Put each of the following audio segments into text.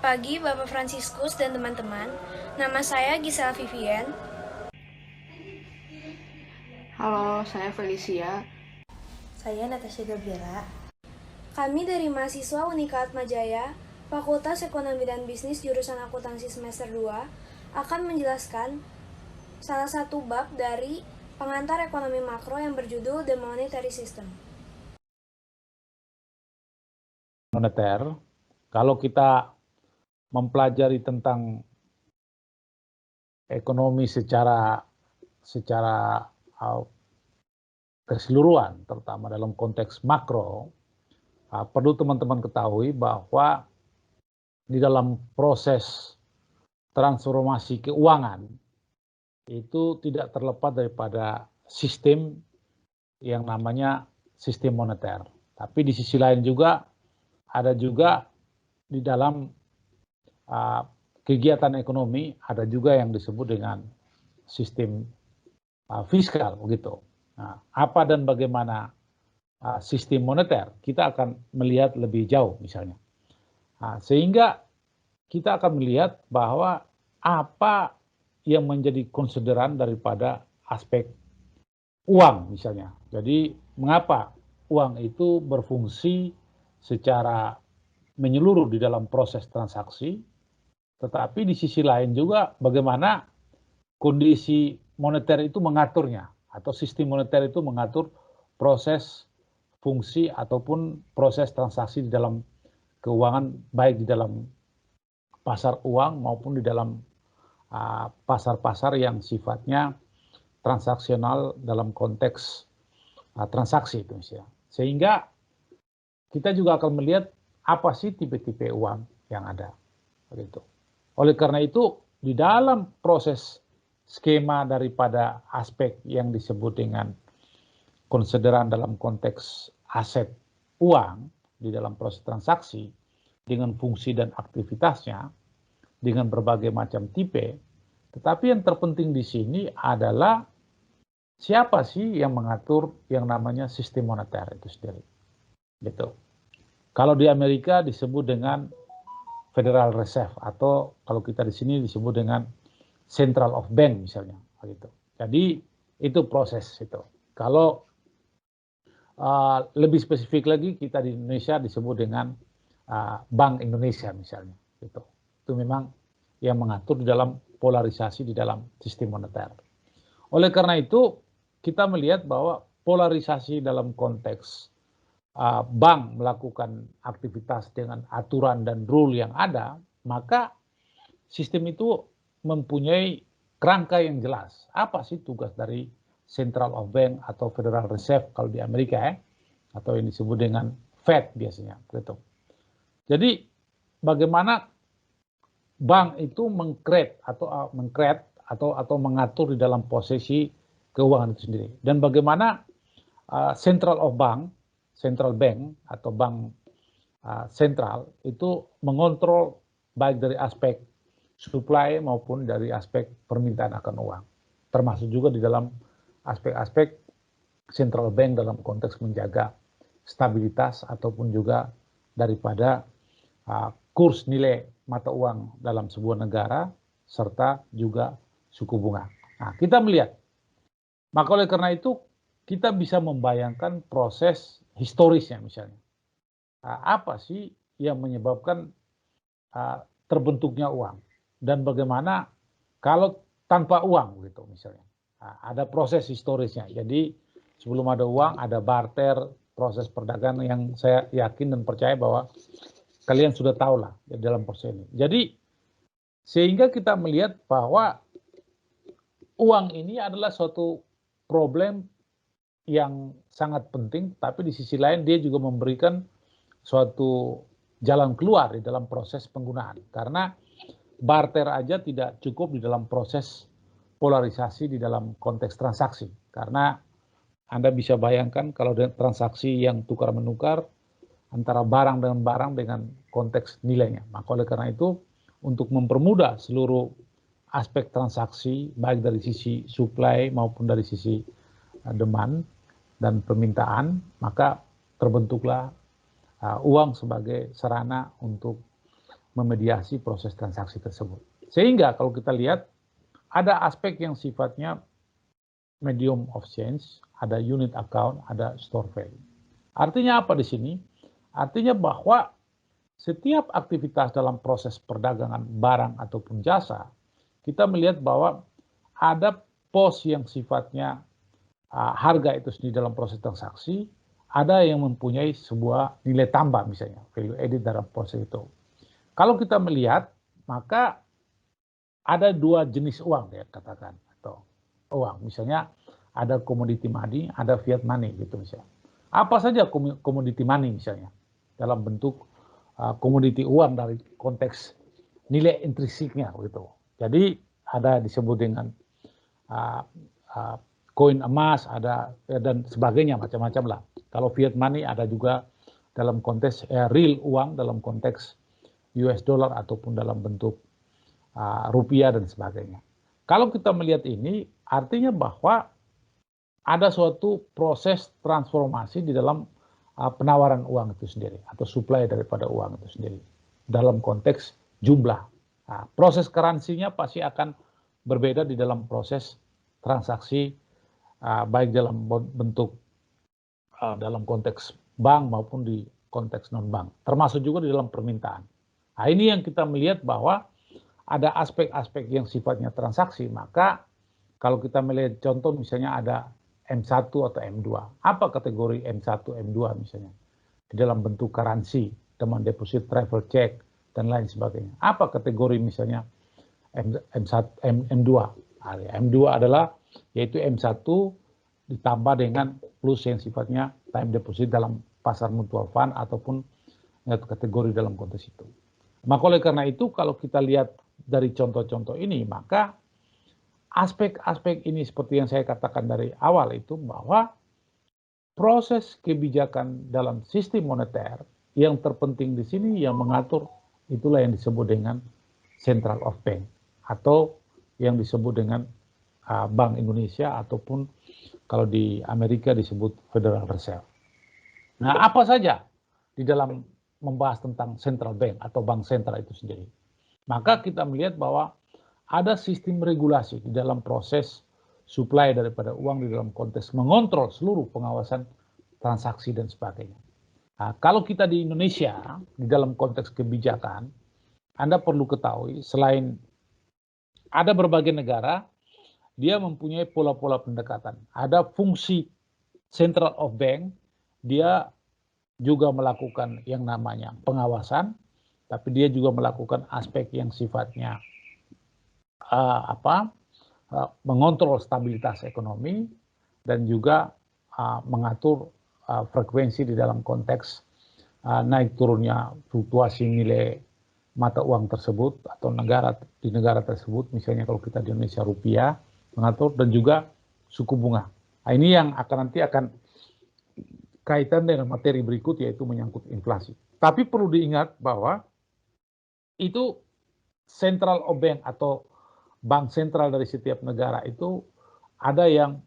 Selamat pagi Bapak Fransiskus dan teman-teman. Nama saya Gisela Vivian. Halo, saya Felicia. Saya Natasha Gabriela. Kami dari mahasiswa Unika Atmajaya, Fakultas Ekonomi dan Bisnis jurusan Akuntansi semester 2, akan menjelaskan salah satu bab dari pengantar ekonomi makro yang berjudul The Monetary System. Moneter, kalau kita mempelajari tentang ekonomi secara keseluruhan, terutama dalam konteks makro, perlu teman-teman ketahui bahwa di dalam proses transformasi keuangan itu tidak terlepas daripada sistem yang namanya sistem moneter. Tapi di sisi lain juga ada juga di dalam kegiatan ekonomi ada juga yang disebut dengan sistem fiskal begitu. Nah, apa dan bagaimana sistem moneter kita akan melihat lebih jauh misalnya. Sehingga kita akan melihat bahwa apa yang menjadi konsideran daripada aspek uang misalnya. Jadi mengapa uang itu berfungsi secara menyeluruh di dalam proses transaksi, tetapi di sisi lain juga bagaimana kondisi moneter itu mengaturnya, atau sistem moneter itu mengatur proses fungsi ataupun proses transaksi di dalam keuangan, baik di dalam pasar uang maupun di dalam pasar-pasar yang sifatnya transaksional dalam konteks transaksi itu misalnya. Sehingga kita juga akan melihat apa sih tipe-tipe uang yang ada. Begitu. Oleh karena itu, di dalam proses skema daripada aspek yang disebut dengan konsideran dalam konteks aset uang di dalam proses transaksi dengan fungsi dan aktivitasnya dengan berbagai macam tipe, tetapi yang terpenting di sini adalah siapa sih yang mengatur yang namanya sistem moneter itu sendiri. Gitu. Kalau di Amerika disebut dengan Federal Reserve, atau kalau kita di sini disebut dengan Central of Bank misalnya, gitu. Jadi itu proses itu. Kalau lebih spesifik lagi kita di Indonesia disebut dengan Bank Indonesia misalnya, gitu. Itu memang yang mengatur di dalam polarisasi di dalam sistem moneter. Oleh karena itu kita melihat bahwa polarisasi dalam konteks bank melakukan aktivitas dengan aturan dan rule yang ada, maka sistem itu mempunyai kerangka yang jelas. Apa sih tugas dari Central of Bank atau Federal Reserve kalau di Amerika atau yang disebut dengan Fed biasanya, gitu. Jadi bagaimana bank itu mengcreate atau mengatur di dalam posisi keuangan itu sendiri, dan bagaimana Central Bank atau bank sentral itu mengontrol baik dari aspek supply maupun dari aspek permintaan akan uang, termasuk juga di dalam aspek-aspek central bank dalam konteks menjaga stabilitas ataupun juga daripada kurs nilai mata uang dalam sebuah negara serta juga suku bunga. Nah, kita melihat, maka oleh karena itu kita bisa membayangkan proses historisnya misalnya. Apa sih yang menyebabkan terbentuknya uang, dan bagaimana kalau tanpa uang gitu misalnya. Ada proses historisnya. Jadi sebelum ada uang ada barter, proses perdagangan yang saya yakin dan percaya bahwa kalian sudah tahu lah dalam proses ini. Jadi sehingga kita melihat bahwa uang ini adalah suatu problem yang sangat penting, tapi di sisi lain dia juga memberikan suatu jalan keluar di dalam proses penggunaan. Karena barter aja tidak cukup di dalam proses polarisasi di dalam konteks transaksi. Karena Anda bisa bayangkan kalau transaksi yang tukar-menukar antara barang dengan barang dengan konteks nilainya. Maka oleh karena itu, untuk mempermudah seluruh aspek transaksi, baik dari sisi supply maupun dari sisi demand dan permintaan, maka terbentuklah uang sebagai sarana untuk memediasi proses transaksi tersebut. Sehingga kalau kita lihat ada aspek yang sifatnya medium of change, ada unit account, ada store value. Artinya apa di sini? Artinya bahwa setiap aktivitas dalam proses perdagangan barang ataupun jasa, kita melihat bahwa ada pos yang sifatnya harga itu sendiri dalam proses transaksi, ada yang mempunyai sebuah nilai tambah misalnya, value added dalam proses itu. Kalau kita melihat, maka ada dua jenis uang ya katakan, atau uang, misalnya ada commodity money, ada fiat money gitu misalnya. Apa saja commodity money misalnya, dalam bentuk komoditi uang dari konteks nilai intrinsiknya gitu. Jadi ada disebut dengan koin emas, ada dan sebagainya macam-macam lah. Kalau fiat money ada juga dalam konteks real uang dalam konteks US dollar ataupun dalam bentuk rupiah dan sebagainya. Kalau kita melihat ini artinya bahwa ada suatu proses transformasi di dalam penawaran uang itu sendiri atau supply daripada uang itu sendiri dalam konteks jumlah. Nah, proses currency-nya pasti akan berbeda di dalam proses transaksi baik dalam bentuk dalam konteks bank maupun di konteks non-bank, termasuk juga di dalam permintaan. Nah, ini yang kita melihat bahwa ada aspek-aspek yang sifatnya transaksi, maka kalau kita melihat contoh misalnya ada M1 atau M2. Apa kategori M1, M2 misalnya? Di dalam bentuk currency, demand deposit, travel check, dan lain sebagainya. Apa kategori misalnya M2? M2 adalah yaitu M1 ditambah dengan plus yang sifatnya time deposit dalam pasar mutual fund ataupun kategori dalam konteks itu. Maka oleh karena itu kalau kita lihat dari contoh-contoh ini, maka aspek-aspek ini seperti yang saya katakan dari awal itu bahwa proses kebijakan dalam sistem moneter yang terpenting di sini yang mengatur itulah yang disebut dengan Central of Bank atau yang disebut dengan Bank Indonesia ataupun kalau di Amerika disebut Federal Reserve. Nah, apa saja di dalam membahas tentang central bank atau bank sentral itu sendiri? Maka kita melihat bahwa ada sistem regulasi di dalam proses supply daripada uang di dalam konteks mengontrol seluruh pengawasan transaksi dan sebagainya. Nah, kalau kita di Indonesia, di dalam konteks kebijakan, Anda perlu ketahui selain ada berbagai negara, dia mempunyai pola-pola pendekatan. Ada fungsi Central of Bank, dia juga melakukan yang namanya pengawasan, tapi dia juga melakukan aspek yang sifatnya mengontrol stabilitas ekonomi dan juga mengatur frekuensi di dalam konteks naik turunnya fluktuasi nilai mata uang tersebut atau di negara tersebut, misalnya kalau kita di Indonesia rupiah, mengatur dan juga suku bunga. Nah, ini yang nanti akan kaitan dengan materi berikut yaitu menyangkut inflasi. Tapi perlu diingat bahwa itu Central of Bank atau bank sentral dari setiap negara itu ada yang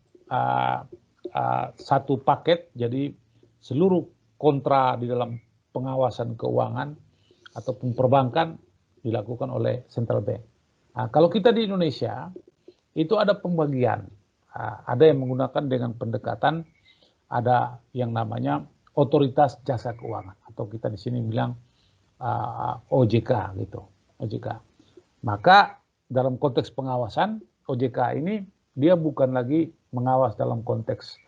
satu paket, jadi seluruh kontra di dalam pengawasan keuangan ataupun perbankan dilakukan oleh Central Bank. Nah, kalau kita di Indonesia itu ada pembagian, ada yang menggunakan dengan pendekatan, ada yang namanya otoritas jasa keuangan atau kita di sini bilang OJK gitu, OJK. Maka dalam konteks pengawasan OJK ini dia bukan lagi mengawas dalam konteks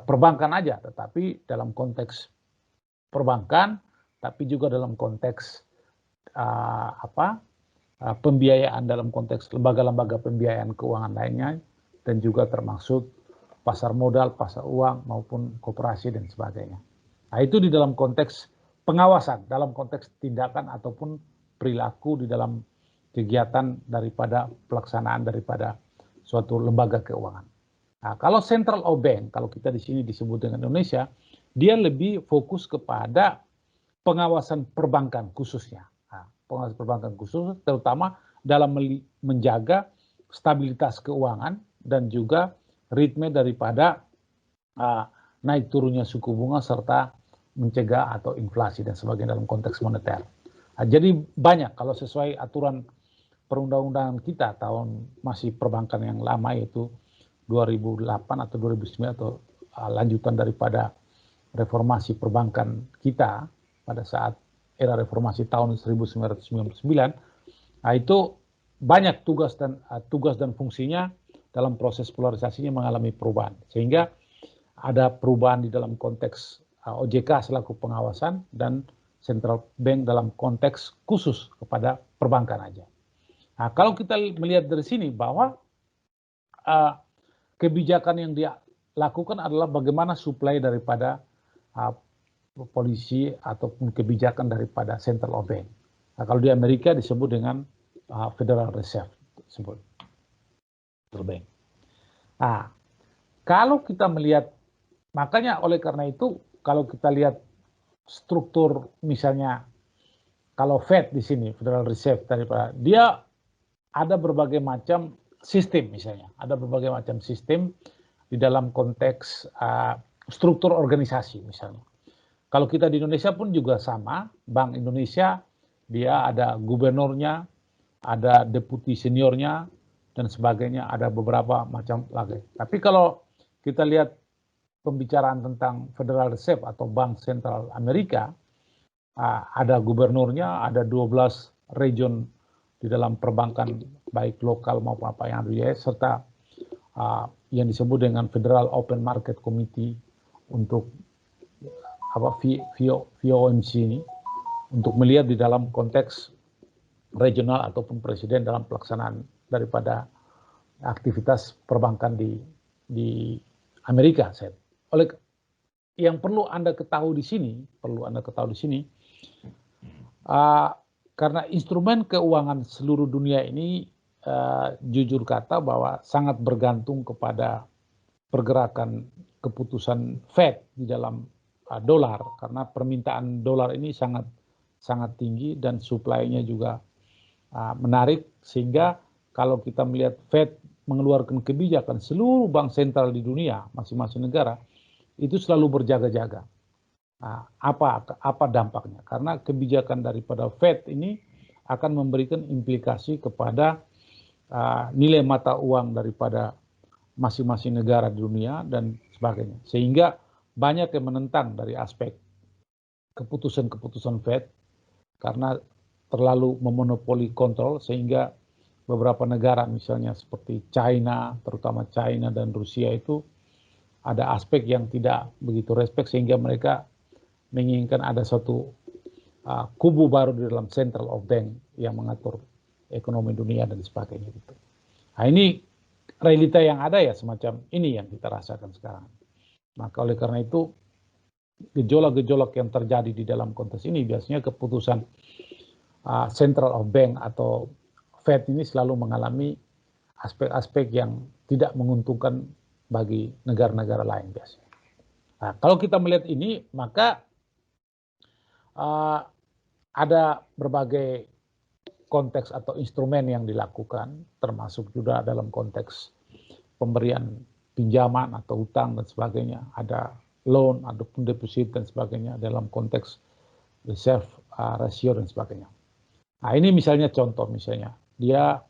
perbankan aja, tetapi dalam konteks perbankan, tapi juga dalam konteks pembiayaan dalam konteks lembaga-lembaga pembiayaan keuangan lainnya dan juga termasuk pasar modal, pasar uang maupun koperasi dan sebagainya. Nah, itu di dalam konteks pengawasan, dalam konteks tindakan ataupun perilaku di dalam kegiatan daripada pelaksanaan daripada suatu lembaga keuangan. Nah, kalau Central of Bank, kalau kita di sini disebut dengan Indonesia, dia lebih fokus kepada pengawasan perbankan khususnya. Nah, pengawasan perbankan khusus terutama dalam menjaga stabilitas keuangan dan juga ritme daripada naik turunnya suku bunga serta mencegah atau inflasi dan sebagainya dalam konteks moneter. Jadi banyak kalau sesuai aturan perundang-undangan kita tahun masih perbankan yang lama yaitu 2008 atau 2009 atau lanjutan daripada reformasi perbankan kita pada saat era reformasi tahun 1999. Nah, itu banyak tugas dan fungsinya dalam proses polarisasinya mengalami perubahan. Sehingga ada perubahan di dalam konteks OJK selaku pengawasan dan Central Bank dalam konteks khusus kepada perbankan aja. Nah, kalau kita melihat dari sini bahwa kebijakan yang dia lakukan adalah bagaimana suplai daripada polisi ataupun kebijakan daripada Central Bank. Nah, kalau di Amerika disebut dengan Federal Reserve, disebut Central Bank. Nah, kalau kita melihat, makanya oleh karena itu kalau kita lihat struktur misalnya kalau Fed di sini Federal Reserve daripada dia ada berbagai macam sistem misalnya, ada berbagai macam sistem di dalam konteks struktur organisasi misalnya. Kalau kita di Indonesia pun juga sama, Bank Indonesia dia ada gubernurnya, ada deputi seniornya dan sebagainya, ada beberapa macam lagi. Tapi kalau kita lihat pembicaraan tentang Federal Reserve atau Bank Sentral Amerika, ada gubernurnya, ada 12 region di dalam perbankan baik lokal maupun apa yang ada di US, serta yang disebut dengan Federal Open Market Committee untuk FOMC ini untuk melihat di dalam konteks regional ataupun presiden dalam pelaksanaan daripada aktivitas perbankan di Amerika. Oleh yang perlu Anda ketahui di sini, karena instrumen keuangan seluruh dunia ini jujur kata bahwa sangat bergantung kepada pergerakan keputusan Fed di dalam dolar, karena permintaan dolar ini sangat tinggi dan suplainya juga menarik, sehingga kalau kita melihat Fed mengeluarkan kebijakan, seluruh bank sentral di dunia masing-masing negara itu selalu berjaga-jaga. Nah, apa dampaknya? Karena kebijakan daripada Fed ini akan memberikan implikasi kepada nilai mata uang daripada masing-masing negara di dunia dan sebagainya. Sehingga banyak yang menentang dari aspek keputusan-keputusan Fed karena terlalu memonopoli kontrol, sehingga beberapa negara misalnya seperti China, terutama China dan Rusia itu ada aspek yang tidak begitu respect, sehingga mereka menginginkan ada suatu kubu baru di dalam Central of Bank yang mengatur ekonomi dunia dan sebagainya gitu. Nah, ini realita yang ada ya, semacam ini yang kita rasakan sekarang. Maka oleh karena itu gejolak-gejolak yang terjadi di dalam konteks ini biasanya keputusan Central of Bank atau Fed ini selalu mengalami aspek-aspek yang tidak menguntungkan bagi negara-negara lain biasanya. Nah, kalau kita melihat ini, maka ada berbagai konteks atau instrumen yang dilakukan, termasuk juga dalam konteks pemberian pinjaman atau utang dan sebagainya, ada loan, ada deposit dan sebagainya dalam konteks reserve ratio dan sebagainya. Nah, ini misalnya contoh, misalnya dia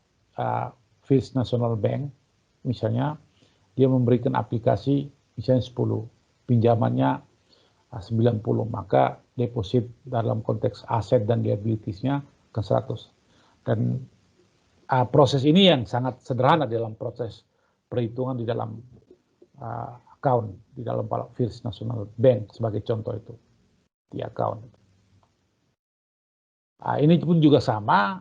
First National Bank, misalnya dia memberikan aplikasi misalnya 10, pinjamannya 90, maka deposit dalam konteks aset dan liabilitiesnya ke 100. Dan proses ini yang sangat sederhana dalam proses perhitungan di dalam account, di dalam First National Bank sebagai contoh itu, di account. Ini pun juga sama,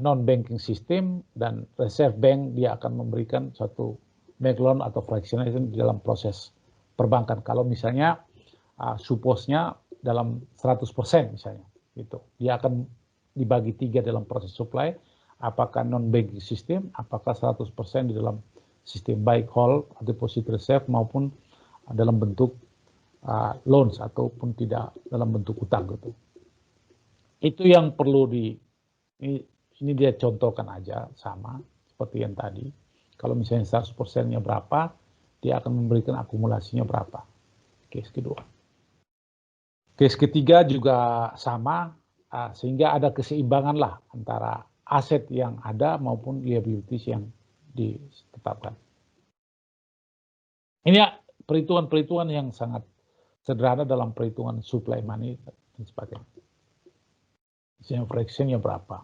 non-banking system dan reserve bank dia akan memberikan suatu bank loan atau fractionation di dalam proses perbankan. Kalau misalnya supposnya dalam 100% misalnya, gitu. Dia akan dibagi 3 dalam proses supply, apakah non-banking system, apakah 100% di dalam sistem baik whole, deposit reserve maupun dalam bentuk loans ataupun tidak dalam bentuk utang gitu. Itu yang perlu ini dia contohkan aja sama seperti yang tadi. Kalau misalnya 100%-nya berapa, dia akan memberikan akumulasinya berapa. Case kedua. Case ketiga juga sama, sehingga ada keseimbangan lah antara aset yang ada maupun liabilities yang ditetapkan. Ini ya perhitungan-perhitungan yang sangat sederhana dalam perhitungan supply money dan sebagainya. Misalnya fractionnya berapa.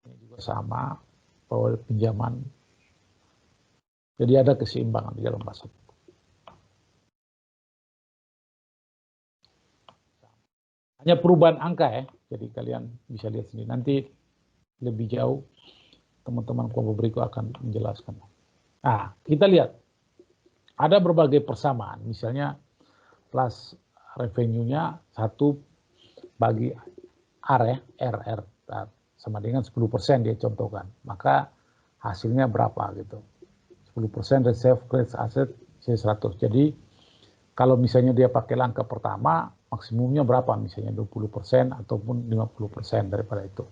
Ini juga sama, bahwa pinjaman. Jadi ada keseimbangan di dalam pasar. Hanya perubahan angka ya, jadi kalian bisa lihat sendiri. Nanti lebih jauh teman-teman kelompok berikut akan menjelaskan. Nah, kita lihat ada berbagai persamaan. Misalnya plus revenue-nya 1 bagi R ya, R sama dengan 10% dia contohkan. Maka hasilnya berapa gitu. 10% reserve credit asset C100. Jadi kalau misalnya dia pakai langkah pertama, maksimumnya berapa? Misalnya 20% ataupun 50% daripada itu.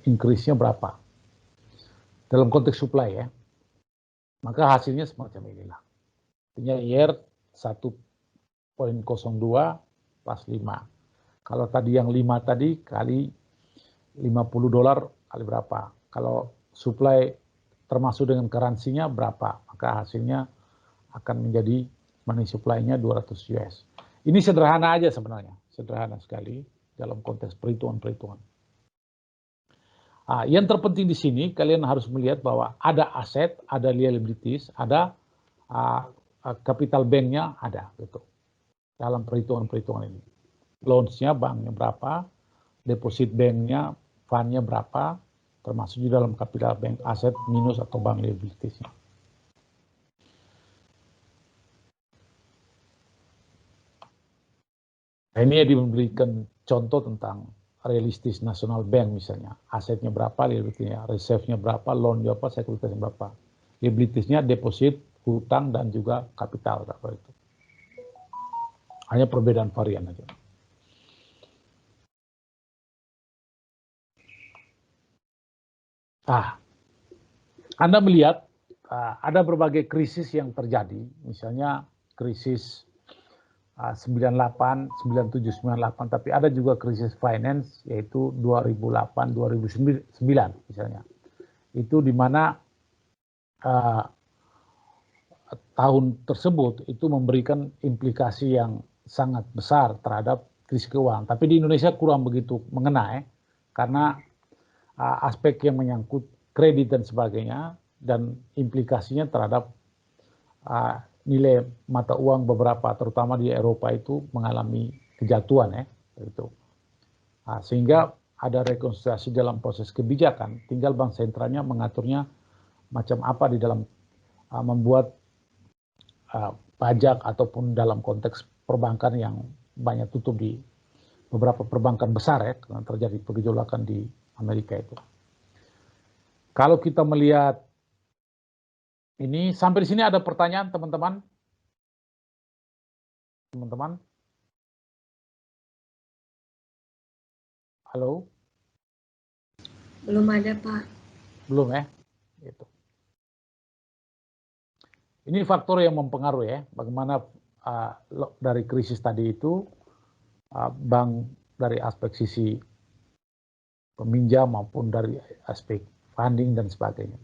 Increase-nya berapa? Dalam konteks supply ya. Maka hasilnya semacam inilah. Artinya year 1.02 plus 5. Kalau tadi yang 5 tadi kali $50 kali berapa? Kalau supply termasuk dengan currency-nya berapa? Maka hasilnya akan menjadi money supply-nya 200 US. Ini sederhana aja sebenarnya, sederhana sekali dalam konteks perhitungan-perhitungan. Yang terpenting di sini kalian harus melihat bahwa ada aset, ada liabilities, ada capital bank-nya ada gitu. Dalam perhitungan-perhitungan ini. Loans-nya banknya berapa, deposit bank-nya, fund-nya berapa, termasuk di dalam capital bank aset minus atau bank liabilities-nya. Nah, ini diberikan contoh tentang realistis National Bank misalnya. Asetnya berapa, liability-nya, reserve-nya berapa, loan-nya berapa, sekuritasnya berapa. Liabilities-nya deposit, hutang, dan juga kapital. Itu. Hanya perbedaan varian aja. Anda melihat ada berbagai krisis yang terjadi. Misalnya krisis 98, 97, 98, tapi ada juga krisis finance yaitu 2008, 2009 misalnya. Itu di mana tahun tersebut itu memberikan implikasi yang sangat besar terhadap krisis keuangan. Tapi di Indonesia kurang begitu mengena karena aspek yang menyangkut kredit dan sebagainya dan implikasinya terhadap nilai mata uang beberapa, terutama di Eropa itu mengalami kejatuhan gitu. Sehingga ada rekonsiliasi dalam proses kebijakan, tinggal bank sentralnya mengaturnya macam apa di dalam membuat pajak ataupun dalam konteks perbankan yang banyak tutup di beberapa perbankan besar karena terjadi pergejolakan di Amerika itu. Kalau kita melihat ini sampai di sini ada pertanyaan teman-teman? Teman-teman? Halo? Belum ada, Pak. Belum ya? Gitu. Ini faktor yang mempengaruhi bagaimana dari krisis tadi itu bank dari aspek sisi peminjam maupun dari aspek funding dan sebagainya.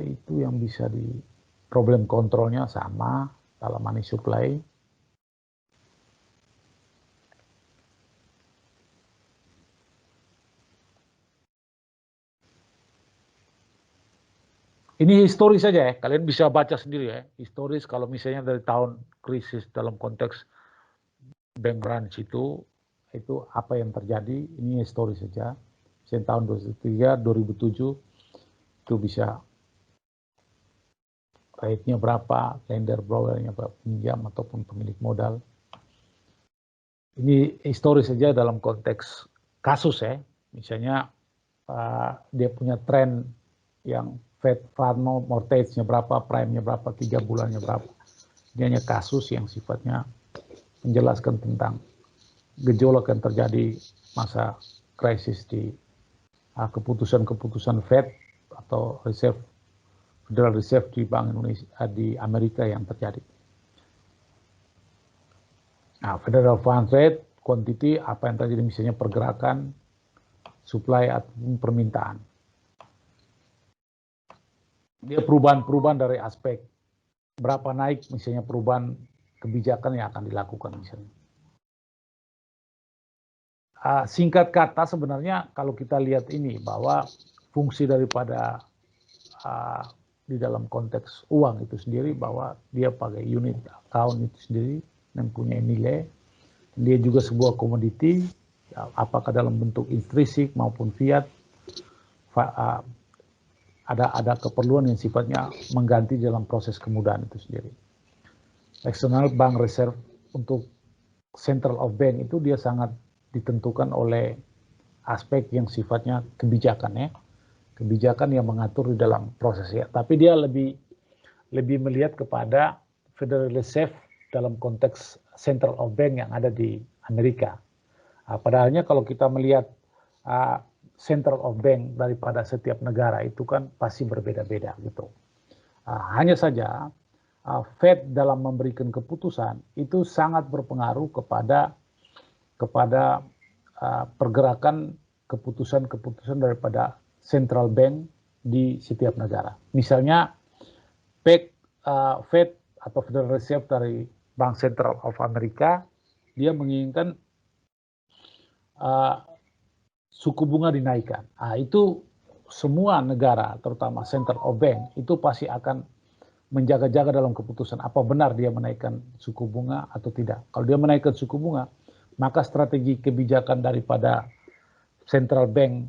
Itu yang bisa di problem kontrolnya sama dalam money supply. Ini historis saja kalian bisa baca sendiri historis kalau misalnya dari tahun krisis dalam konteks bank run itu apa yang terjadi, ini historis saja. Misalnya tahun 2003, 2007 itu bisa rate-nya berapa, lender borrower-nya berapa, pinjam ataupun pemilik modal. Ini historis saja dalam konteks kasus misalnya dia punya tren yang Fed Fund mortgage-nya berapa, prime-nya berapa, 3 bulannya berapa. Ini hanya kasus yang sifatnya menjelaskan tentang gejolak yang terjadi masa krisis di keputusan-keputusan Fed atau Reserve Federal Reserve di Bank Indonesia di Amerika yang terjadi. Nah, Federal Funds Rate, quantity, apa yang terjadi misalnya pergerakan, supply ataupun permintaan. Dia perubahan-perubahan dari aspek berapa naik misalnya perubahan kebijakan yang akan dilakukan misalnya. Singkat kata sebenarnya kalau kita lihat ini bahwa fungsi daripada di dalam konteks uang itu sendiri bahwa dia pakai unit account itu sendiri mempunyai nilai, dia juga sebuah komoditi, apakah dalam bentuk intrinsik maupun fiat, ada keperluan yang sifatnya mengganti dalam proses kemudahan itu sendiri. External Bank Reserve untuk Central of Bank itu dia sangat ditentukan oleh aspek yang sifatnya kebijakan ya, kebijakan yang mengatur di dalam proses ya. Tapi dia lebih melihat kepada Federal Reserve dalam konteks Central of Bank yang ada di Amerika. Padahalnya kalau kita melihat Central of Bank daripada setiap negara itu kan pasti berbeda-beda gitu. Hanya saja Fed dalam memberikan keputusan itu sangat berpengaruh kepada pergerakan keputusan-keputusan daripada Central Bank di setiap negara. Misalnya Fed atau Federal Reserve dari Bank Sentral of Amerika, dia menginginkan suku bunga dinaikkan. Itu semua negara, terutama Central of Bank, itu pasti akan menjaga-jaga dalam keputusan apa benar dia menaikkan suku bunga atau tidak. Kalau dia menaikkan suku bunga, maka strategi kebijakan daripada Central Bank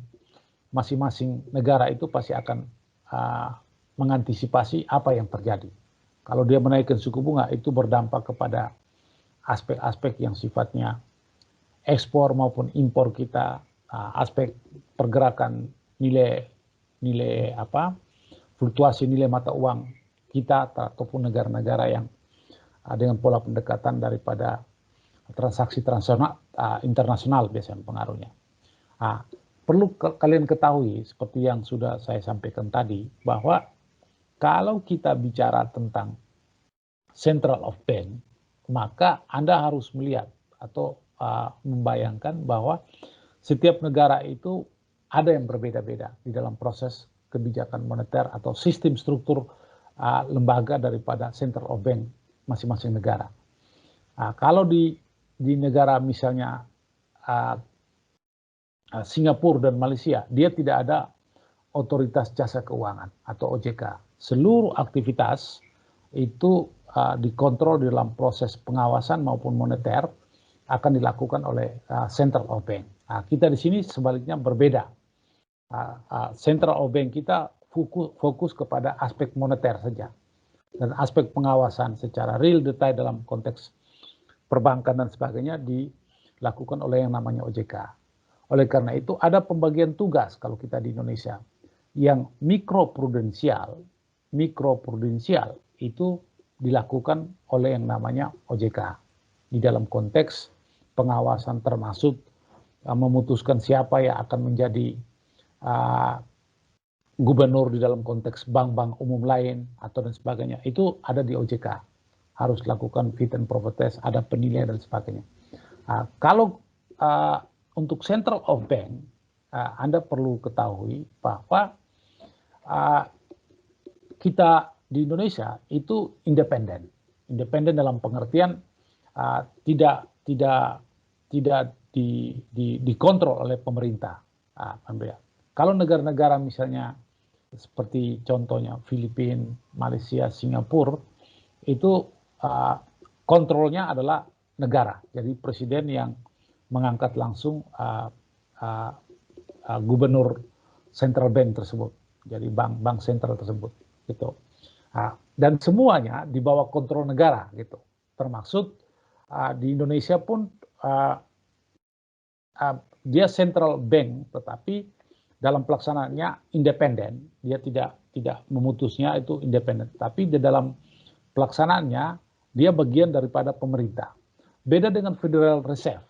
masing-masing negara itu pasti akan mengantisipasi apa yang terjadi. Kalau dia menaikkan suku bunga itu berdampak kepada aspek-aspek yang sifatnya ekspor maupun impor kita, aspek pergerakan nilai fluktuasi nilai mata uang kita ataupun negara-negara yang dengan pola pendekatan daripada transaksi internasional biasanya pengaruhnya. Perlu kalian ketahui seperti yang sudah saya sampaikan tadi bahwa kalau kita bicara tentang Central of Bank, maka Anda harus melihat atau membayangkan bahwa setiap negara itu ada yang berbeda-beda di dalam proses kebijakan moneter atau sistem struktur lembaga daripada Central of Bank masing-masing negara. Kalau di negara misalnya Singapura dan Malaysia, dia tidak ada otoritas jasa keuangan atau OJK. Seluruh aktivitas itu dikontrol di dalam proses pengawasan maupun moneter akan dilakukan oleh Central of Bank. Kita di sini sebaliknya berbeda. Central of Bank kita fokus kepada aspek moneter saja. Dan aspek pengawasan secara real detail dalam konteks perbankan dan sebagainya dilakukan oleh yang namanya OJK. Oleh karena itu ada pembagian tugas kalau kita di Indonesia. Yang mikroprudensial itu dilakukan oleh yang namanya OJK. Di dalam konteks pengawasan termasuk memutuskan siapa yang akan menjadi gubernur di dalam konteks bank-bank umum lain atau dan sebagainya. Itu ada di OJK. Harus lakukan fit and proper test, ada penilaian dan sebagainya. Kalau untuk Central of Bank, Anda perlu ketahui bahwa kita di Indonesia itu independen dalam pengertian tidak dikontrol oleh pemerintah. Kalau negara-negara misalnya seperti contohnya Filipina, Malaysia, Singapura itu kontrolnya adalah negara. Jadi presiden yang mengangkat langsung gubernur Central Bank tersebut, jadi bank sentral tersebut, gitu. Dan semuanya di bawah kontrol negara, gitu. Termasuk di Indonesia pun dia Central Bank, tetapi dalam pelaksanaannya independen, dia tidak memutusnya itu independen, tapi di dalam pelaksanaannya dia bagian daripada pemerintah. Beda dengan Federal Reserve.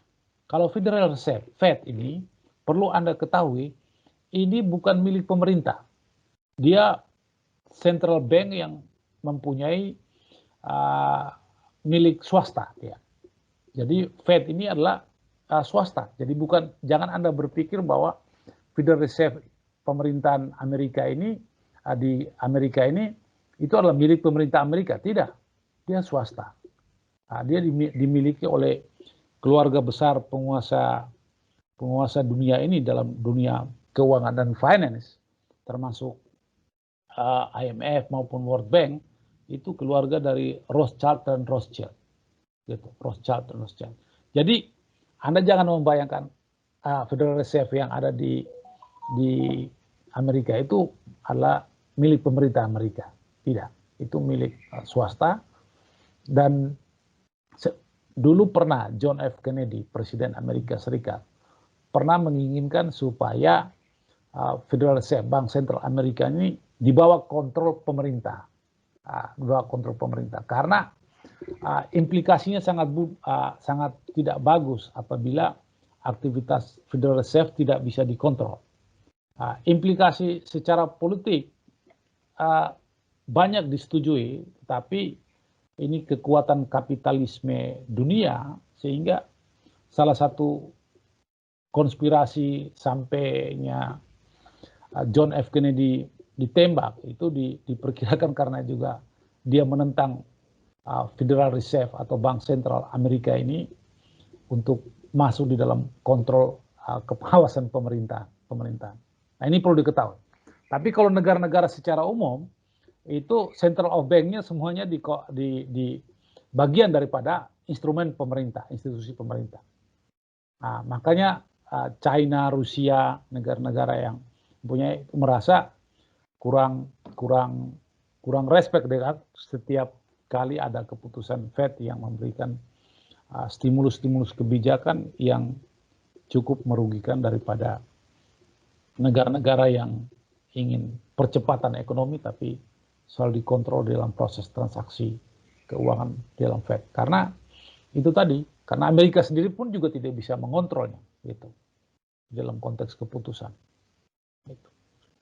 Kalau Federal Reserve, Fed ini perlu Anda ketahui, ini bukan milik pemerintah. Dia central bank yang mempunyai milik swasta ya. Jadi Fed ini adalah swasta. Jadi jangan Anda berpikir bahwa Federal Reserve pemerintahan Amerika ini di Amerika ini itu adalah milik pemerintah Amerika. Tidak, dia swasta. Dia dimiliki oleh keluarga besar penguasa dunia ini dalam dunia keuangan dan finance, termasuk IMF maupun World Bank, itu keluarga dari Rothschild dan Rothschild. Gitu, Rothschild dan Rothschild. Jadi Anda jangan membayangkan Federal Reserve yang ada di Amerika itu adalah milik pemerintah Amerika. Tidak, itu milik swasta. Dan dulu pernah John F. Kennedy, Presiden Amerika Serikat, pernah menginginkan supaya Federal Reserve, Bank Sentral Amerika ini dibawa kontrol pemerintah. Karena implikasinya sangat tidak bagus apabila aktivitas Federal Reserve tidak bisa dikontrol. Implikasi secara politik banyak disetujui, tapi ini kekuatan kapitalisme dunia, sehingga salah satu konspirasi sampainya John F. Kennedy ditembak itu diperkirakan karena juga dia menentang Federal Reserve atau Bank Sentral Amerika ini untuk masuk di dalam kontrol kepengawasan pemerintahan. Nah, ini perlu diketahui. Tapi kalau negara-negara secara umum itu Central of Bank-nya semuanya di bagian daripada instrumen pemerintah, institusi pemerintah. Nah, makanya China, Rusia, negara-negara yang merasa kurang respect dengan setiap kali ada keputusan Fed yang memberikan stimulus kebijakan yang cukup merugikan daripada negara-negara yang ingin percepatan ekonomi tapi selalu dikontrol dalam proses transaksi keuangan dalam Fed. Karena itu tadi, karena Amerika sendiri pun juga tidak bisa mengontrolnya gitu dalam konteks keputusan.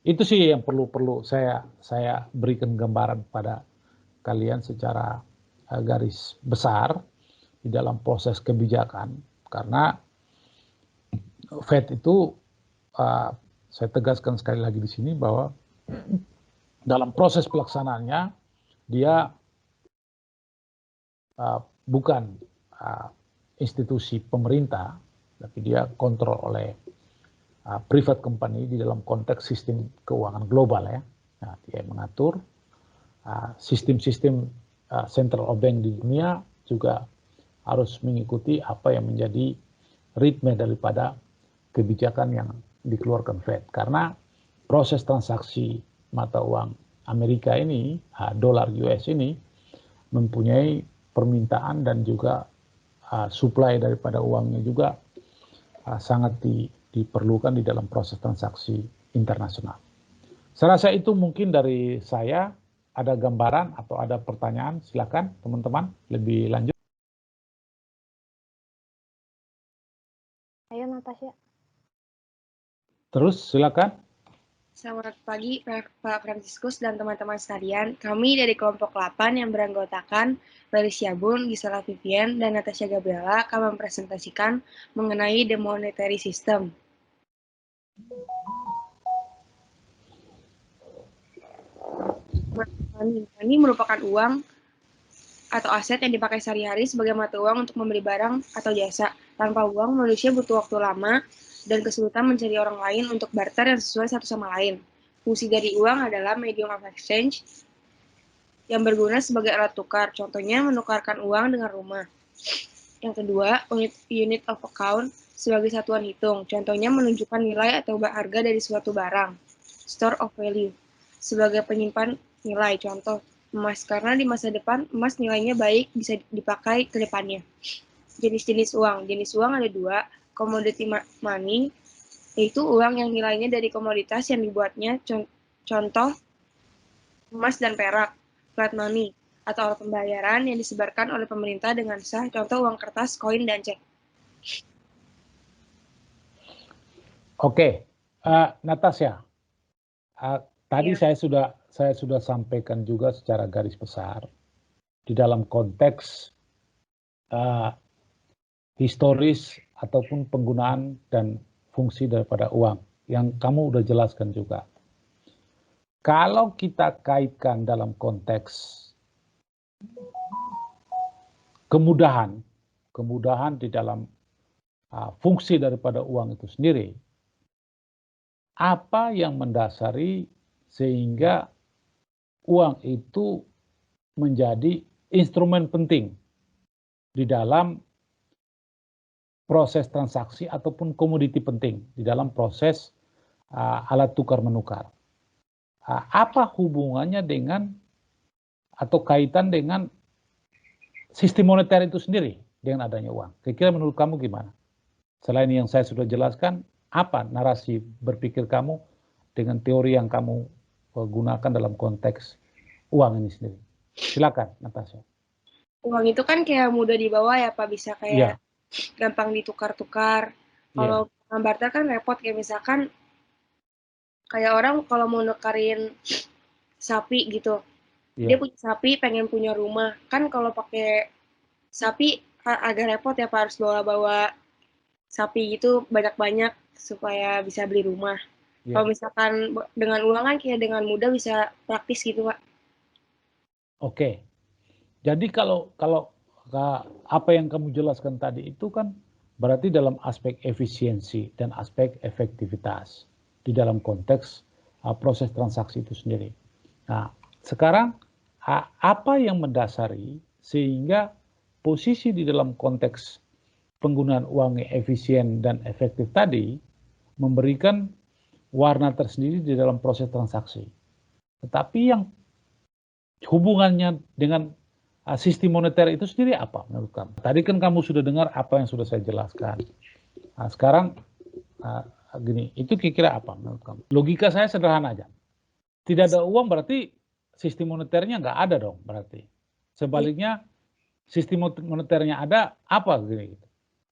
Itu sih yang perlu saya berikan gambaran pada kalian secara garis besar di dalam proses kebijakan. Karena Fed itu saya tegaskan sekali lagi di sini bahwa dalam proses pelaksanaannya dia bukan institusi pemerintah, tapi dia kontrol oleh private company di dalam konteks sistem keuangan global ya. Nah, dia mengatur sistem-sistem central bank di dunia juga harus mengikuti apa yang menjadi ritme daripada kebijakan yang dikeluarkan Fed. Karena proses transaksi mata uang Amerika ini, dolar US ini, mempunyai permintaan dan juga supply daripada uangnya juga sangat diperlukan di dalam proses transaksi internasional. Saya rasa itu mungkin dari saya. Ada gambaran atau ada pertanyaan, silakan teman-teman lebih lanjut. Ayo Natasha. Terus silakan. Selamat pagi Pak Franciscus dan teman-teman sekalian. Kami dari kelompok 8 yang beranggotakan Felicia Bun, Gisela Vivian, dan Natasha Gabriela akan mempresentasikan mengenai the monetary system. Money merupakan uang atau aset yang dipakai sehari-hari sebagai mata uang untuk membeli barang atau jasa. Tanpa uang, manusia butuh waktu lama dan kesulitan mencari orang lain untuk barter yang sesuai satu sama lain. Fungsi dari uang adalah medium of exchange yang berguna sebagai alat tukar. Contohnya, menukarkan uang dengan rumah. Yang kedua, unit of account sebagai satuan hitung. Contohnya, menunjukkan nilai atau harga dari suatu barang. Store of value sebagai penyimpan nilai. Contoh, emas, karena di masa depan emas nilainya baik bisa dipakai ke depannya. Jenis-jenis uang. Jenis uang ada 2, commodity money, yaitu uang yang nilainya dari komoditas yang dibuatnya, contoh emas dan perak. Fiat money, atau alat pembayaran yang disebarkan oleh pemerintah dengan sah, contoh uang kertas, koin, dan cek. Oke, Natasha, tadi saya saya sudah sampaikan juga secara garis besar di dalam konteks historis ataupun penggunaan dan fungsi daripada uang yang kamu udah jelaskan juga. Kalau kita kaitkan dalam konteks kemudahan di dalam fungsi daripada uang itu sendiri, apa yang mendasari sehingga uang itu menjadi instrumen penting di dalam proses transaksi ataupun komoditi penting di dalam proses alat tukar menukar. Apa hubungannya dengan atau kaitan dengan sistem moneter itu sendiri dengan adanya uang? Kira-kira menurut kamu gimana? Selain yang saya sudah jelaskan, apa narasi berpikir kamu dengan teori yang kamu gunakan dalam konteks uang ini sendiri? Silakan, Natasha. Uang itu kan kayak mudah dibawa ya Pak, bisa kayak Iya. gampang ditukar-tukar. Kalau barter kan repot, kayak misalkan kayak orang kalau mau nukarin sapi gitu, dia punya sapi pengen punya rumah, kan kalau pakai sapi agak repot ya Pak, harus bawa-bawa sapi gitu banyak-banyak supaya bisa beli rumah. Kalau misalkan dengan uang kan kayak dengan mudah bisa praktis gitu Pak. Oke. Jadi kalau apa yang kamu jelaskan tadi itu kan berarti dalam aspek efisiensi dan aspek efektivitas di dalam konteks proses transaksi itu sendiri. Nah, sekarang apa yang mendasari sehingga posisi di dalam konteks penggunaan uang yang efisien dan efektif tadi memberikan warna tersendiri di dalam proses transaksi. Tetapi yang hubungannya dengan sistem moneter itu sendiri apa menurut kamu? Tadi kan kamu sudah dengar apa yang sudah saya jelaskan. Nah, sekarang gini, itu kira-kira apa menurut kamu? Logika saya sederhana aja. Tidak ada uang berarti sistem moneternya nggak ada dong berarti. Sebaliknya sistem moneternya ada apa gini gitu.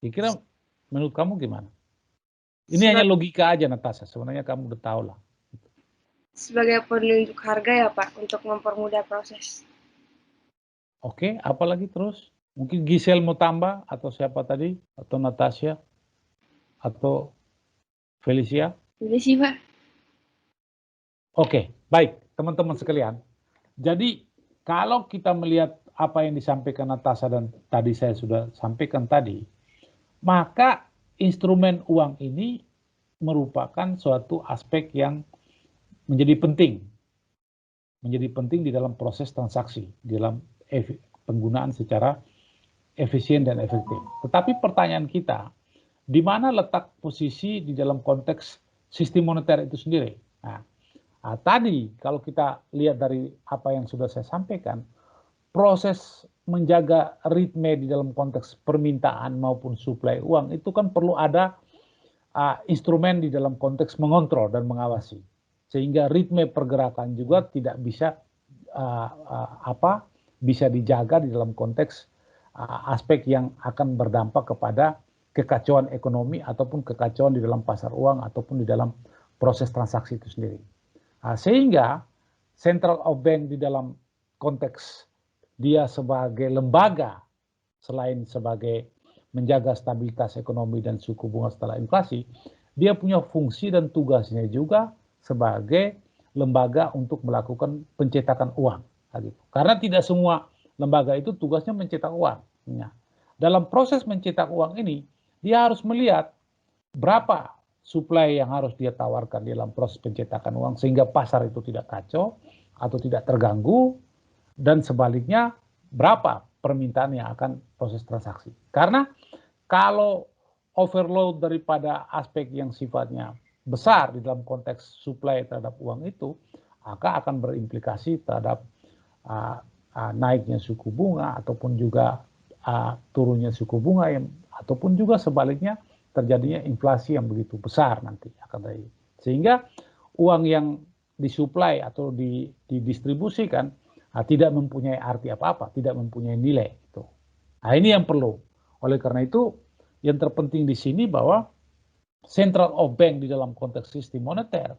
Kira-kira menurut kamu gimana? Ini hanya logika aja Natasha, sebenarnya kamu udah tahu lah. Sebagai penunjuk harga ya Pak, untuk mempermudah proses. Oke, apalagi terus? Mungkin Giselle mau tambah, atau siapa tadi? Atau Natasha? Atau Felicia? Ini sih Pak. Oke, baik teman-teman sekalian. Jadi kalau kita melihat apa yang disampaikan Natasha dan tadi saya sudah sampaikan tadi, maka instrumen uang ini merupakan suatu aspek yang menjadi penting di dalam proses transaksi, di dalam penggunaan secara efisien dan efektif. Tetapi pertanyaan kita, di mana letak posisi di dalam konteks sistem moneter itu sendiri? Nah, tadi kalau kita lihat dari apa yang sudah saya sampaikan, proses menjaga ritme di dalam konteks permintaan maupun suplai uang itu kan perlu ada instrumen di dalam konteks mengontrol dan mengawasi, sehingga ritme pergerakan juga tidak bisa bisa dijaga di dalam konteks aspek yang akan berdampak kepada kekacauan ekonomi ataupun kekacauan di dalam pasar uang ataupun di dalam proses transaksi itu sendiri. Sehingga Central of Bank di dalam konteks dia sebagai lembaga, selain sebagai menjaga stabilitas ekonomi dan suku bunga setelah inflasi, dia punya fungsi dan tugasnya juga sebagai lembaga untuk melakukan pencetakan uang. Karena tidak semua lembaga itu tugasnya mencetak uang. Nah, dalam proses mencetak uang ini, dia harus melihat berapa suplai yang harus dia tawarkan dalam proses pencetakan uang sehingga pasar itu tidak kacau atau tidak terganggu, dan sebaliknya berapa permintaan yang akan proses transaksi. Karena kalau overload daripada aspek yang sifatnya besar di dalam konteks suplai terhadap uang itu, maka akan berimplikasi terhadap naiknya suku bunga ataupun juga turunnya suku bunga ataupun juga sebaliknya terjadinya inflasi yang begitu besar nanti akan terjadi. Sehingga uang yang disuplai atau didistribusikan tidak mempunyai arti apa-apa, tidak mempunyai nilai. Gitu. Nah, ini yang perlu. Oleh karena itu, yang terpenting di sini bahwa Central of Bank di dalam konteks sistem moneter,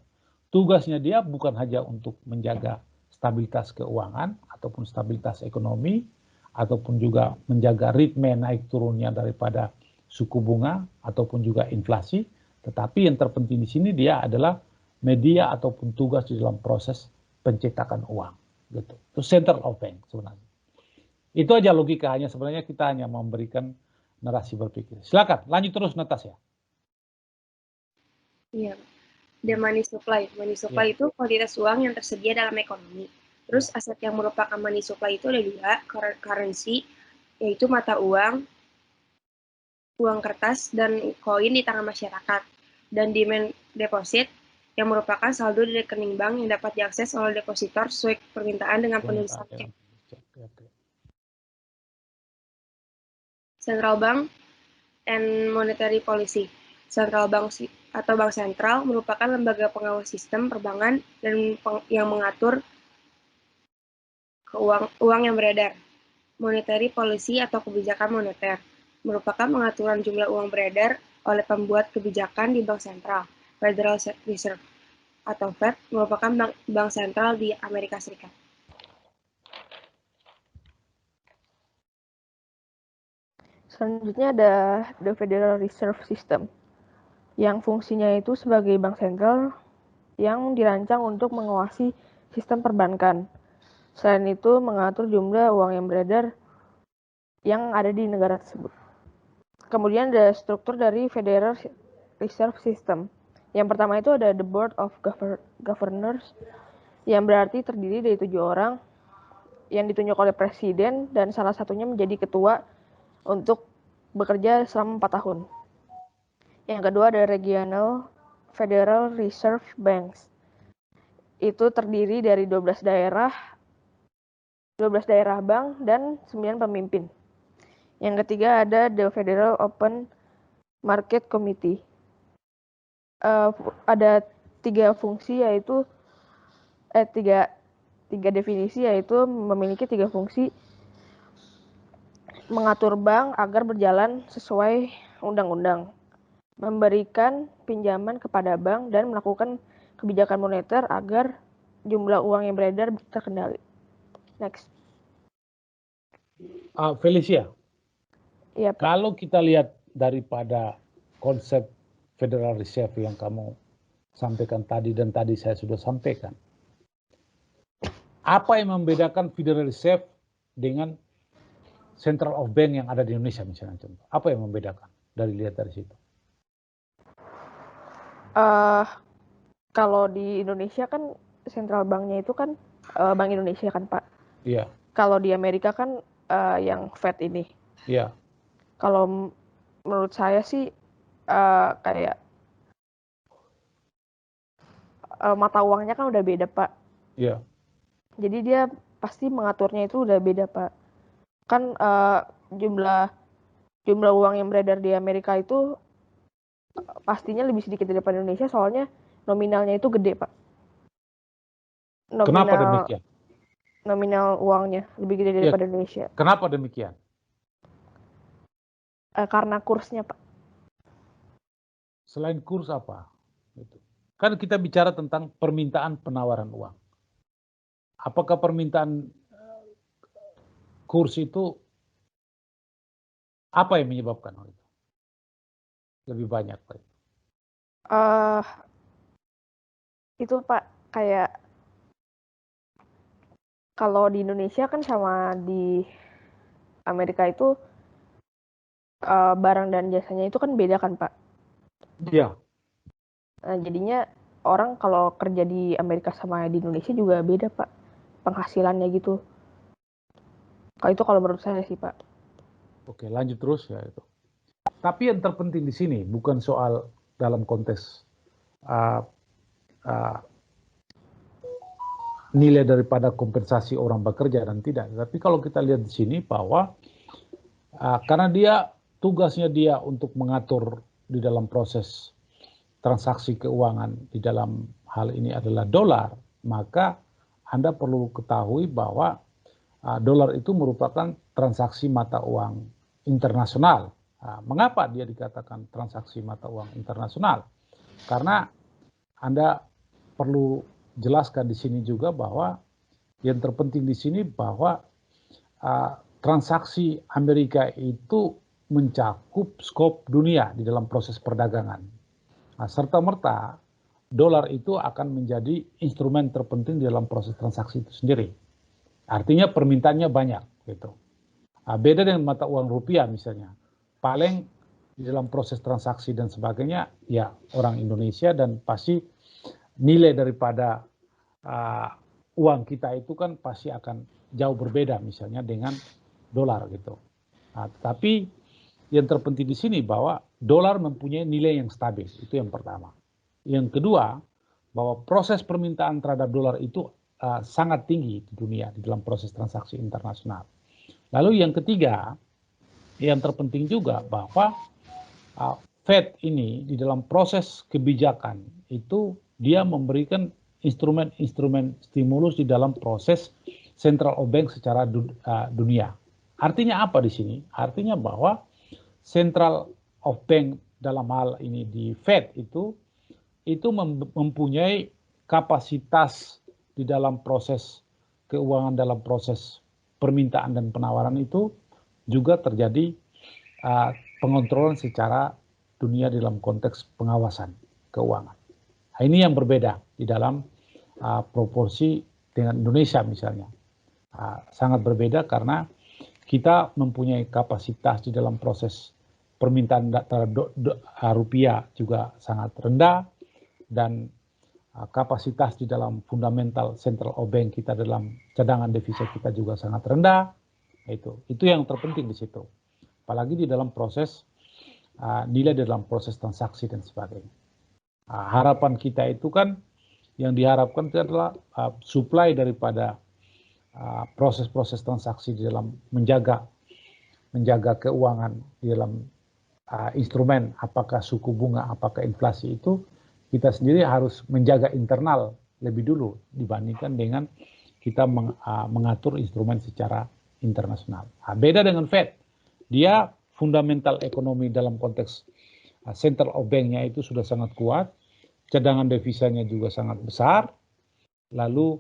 tugasnya dia bukan hanya untuk menjaga stabilitas keuangan ataupun stabilitas ekonomi, ataupun juga menjaga ritme naik turunnya daripada suku bunga ataupun juga inflasi. Tetapi yang terpenting di sini dia adalah media ataupun tugas di dalam proses pencetakan uang. Gitu. Itu central of bank sebenarnya. Itu aja logikanya, sebenarnya kita hanya memberikan narasi berpikir. Silakan, lanjut terus Natasha. Iya. The money supply. Money supply itu kuantitas uang yang tersedia dalam ekonomi. Terus aset yang merupakan money supply itu ada dua, currency, yaitu mata uang, uang kertas, dan koin di tangan masyarakat. Dan demand deposit, yang merupakan saldo di rekening bank yang dapat diakses oleh depositor sesuai permintaan dengan penulisan cek. Central Bank and Monetary Policy. Central Bank atau Bank Sentral merupakan lembaga pengawas sistem perbankan dan yang mengatur uang yang beredar. Monetary Policy atau kebijakan moneter merupakan pengaturan jumlah uang beredar oleh pembuat kebijakan di Bank Sentral. Federal Reserve atau Fed merupakan bank sentral di Amerika Serikat. Selanjutnya ada the Federal Reserve System, yang fungsinya itu sebagai bank sentral yang dirancang untuk mengawasi sistem perbankan. Selain itu, mengatur jumlah uang yang beredar yang ada di negara tersebut. Kemudian ada struktur dari Federal Reserve System. Yang pertama itu ada the Board of Governors, yang berarti terdiri dari 7 orang yang ditunjuk oleh presiden dan salah satunya menjadi ketua untuk bekerja selama 4 tahun. Yang kedua ada Regional Federal Reserve Banks. Itu terdiri dari 12 daerah bank dan 9 pemimpin. Yang ketiga ada the Federal Open Market Committee. Ada 3 fungsi yaitu tiga definisi, yaitu memiliki 3 fungsi: mengatur bank agar berjalan sesuai undang-undang, memberikan pinjaman kepada bank, dan melakukan kebijakan moneter agar jumlah uang yang beredar terkendali. Next. Felicia, Iya, Pak. kalau kita lihat daripada konsep Federal Reserve yang kamu sampaikan tadi dan tadi saya sudah sampaikan, apa yang membedakan Federal Reserve dengan Central of Bank yang ada di Indonesia misalnya contoh? Apa yang membedakan lihat dari situ? Kalau di Indonesia kan Central Banknya itu kan Bank Indonesia kan, Pak. Iya. Kalau di Amerika kan yang Fed ini. Iya. Kalau menurut saya sih kayak mata uangnya kan udah beda, Pak. Iya. Jadi dia pasti mengaturnya itu udah beda, Pak. Kan jumlah uang yang beredar di Amerika itu pastinya lebih sedikit daripada Indonesia, soalnya nominalnya itu gede, Pak. Kenapa demikian? Nominal uangnya lebih gede daripada Indonesia. Kenapa demikian? Karena kursnya, Pak. Selain kurs apa? Kan kita bicara tentang permintaan penawaran uang. Apakah permintaan kurs itu apa yang menyebabkan hal itu? Lebih banyak, Pak. Itu, Pak, kayak kalau di Indonesia kan sama di Amerika itu barang dan jasanya itu kan beda kan, Pak? Iya. Nah, jadinya orang kalau kerja di Amerika sama di Indonesia juga beda, Pak, penghasilannya gitu. Kalau menurut saya sih, Pak. Oke, lanjut terus ya itu. Tapi yang terpenting di sini bukan soal dalam konteks nilai daripada kompensasi orang bekerja dan tidak. Tapi kalau kita lihat di sini bahwa karena dia tugasnya dia untuk mengatur di dalam proses transaksi keuangan di dalam hal ini adalah dolar, maka Anda perlu ketahui bahwa dolar itu merupakan transaksi mata uang internasional. Mengapa dia dikatakan transaksi mata uang internasional? Karena Anda perlu jelaskan di sini juga bahwa yang terpenting di sini bahwa transaksi Amerika itu mencakup skop dunia di dalam proses perdagangan. Nah, serta-merta dolar itu akan menjadi instrumen terpenting di dalam proses transaksi itu sendiri. Artinya permintaannya banyak gitu. Nah, beda dengan mata uang rupiah misalnya. Paling di dalam proses transaksi dan sebagainya ya orang Indonesia, dan pasti nilai daripada uang kita itu kan pasti akan jauh berbeda misalnya dengan dolar gitu. Nah, tetapi yang terpenting di sini bahwa dolar mempunyai nilai yang stabil, itu yang pertama. Yang kedua, bahwa proses permintaan terhadap dolar itu sangat tinggi di dunia di dalam proses transaksi internasional. Lalu yang ketiga, yang terpenting juga bahwa Fed ini di dalam proses kebijakan itu dia memberikan instrumen-instrumen stimulus di dalam proses central bank secara dunia. Artinya apa di sini? Artinya bahwa central bank dalam hal ini di Fed itu mempunyai kapasitas di dalam proses keuangan, dalam proses permintaan dan penawaran itu juga terjadi pengontrolan secara dunia dalam konteks pengawasan keuangan. Nah, ini yang berbeda di dalam proporsi dengan Indonesia misalnya. Sangat berbeda karena kita mempunyai kapasitas di dalam proses permintaan terhadap rupiah juga sangat rendah, dan kapasitas di dalam fundamental central bank kita dalam cadangan devisa kita juga sangat rendah. Itu yang terpenting di situ. Apalagi di dalam proses nilai dalam proses transaksi dan sebagainya. Harapan kita itu kan yang diharapkan itu adalah supply daripada proses-proses transaksi di dalam menjaga keuangan di dalam instrumen, apakah suku bunga, apakah inflasi, itu kita sendiri harus menjaga internal lebih dulu dibandingkan dengan kita mengatur instrumen secara internasional. Beda dengan Fed, dia fundamental ekonomi dalam konteks central bank-nya itu sudah sangat kuat, cadangan devisanya juga sangat besar, lalu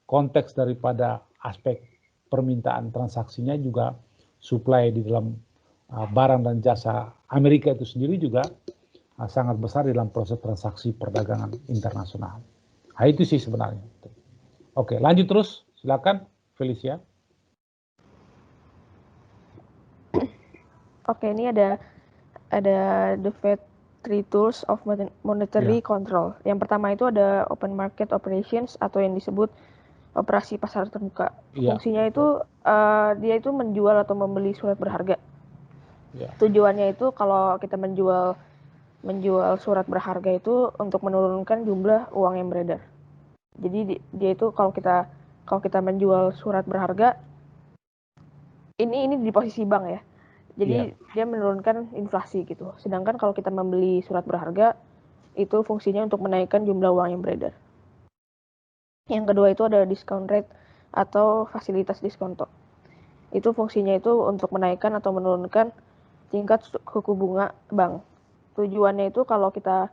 konteks daripada aspek permintaan transaksinya juga supply di dalam barang dan jasa Amerika itu sendiri juga sangat besar dalam proses transaksi perdagangan internasional. Nah, itu sih sebenarnya. Oke, lanjut terus, silakan Felicia. Oke, ini ada the Fed three tools of monetary control. Yang pertama itu ada open market operations atau yang disebut operasi pasar terbuka. Fungsinya itu dia itu menjual atau membeli surat berharga. Tujuannya itu kalau kita menjual surat berharga itu untuk menurunkan jumlah uang yang beredar. Jadi dia itu kalau kita menjual surat berharga, ini di posisi bank ya. Jadi dia menurunkan inflasi gitu. Sedangkan kalau kita membeli surat berharga, itu fungsinya untuk menaikkan jumlah uang yang beredar. Yang kedua itu ada discount rate atau fasilitas diskonto. Itu fungsinya itu untuk menaikkan atau menurunkan tingkat suku bunga bank. Tujuannya itu kalau kita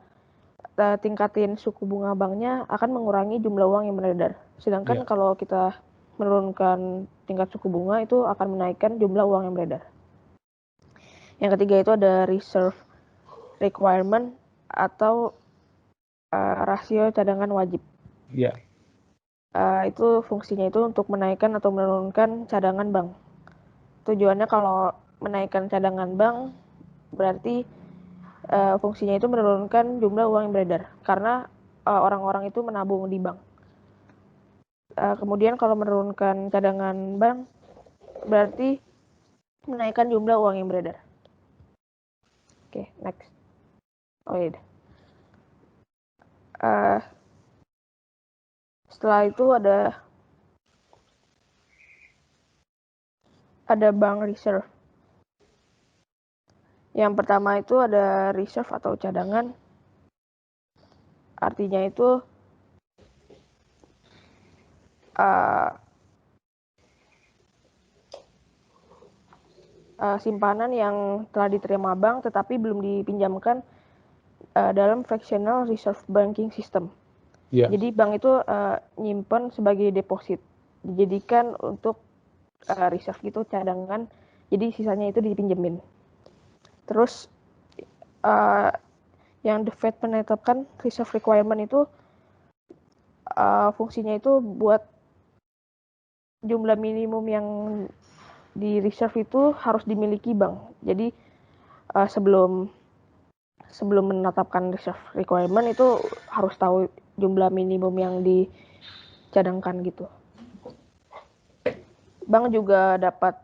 tingkatin suku bunga banknya akan mengurangi jumlah uang yang beredar. Sedangkan kalau kita menurunkan tingkat suku bunga itu akan menaikkan jumlah uang yang beredar. Yang ketiga itu ada reserve requirement atau rasio cadangan wajib. Itu fungsinya itu untuk menaikkan atau menurunkan cadangan bank. Tujuannya kalau menaikkan cadangan bank berarti fungsinya itu menurunkan jumlah uang yang beredar karena orang-orang itu menabung di bank. Kemudian kalau menurunkan cadangan bank berarti menaikkan jumlah uang yang beredar. Oke, next. Oh iya. Setelah itu ada bank reserve. Yang pertama itu ada reserve atau cadangan. Artinya itu simpanan yang telah diterima bank tetapi belum dipinjamkan dalam fractional reserve banking system. Jadi bank itu nyimpen sebagai deposit. dijadikan untuk reserve gitu, cadangan. Jadi sisanya itu dipinjemin. Terus yang the Fed menetapkan reserve requirement itu fungsinya itu buat jumlah minimum yang di reserve itu harus dimiliki bank. Jadi sebelum menetapkan reserve requirement itu harus tahu jumlah minimum yang dicadangkan gitu. Bank juga dapat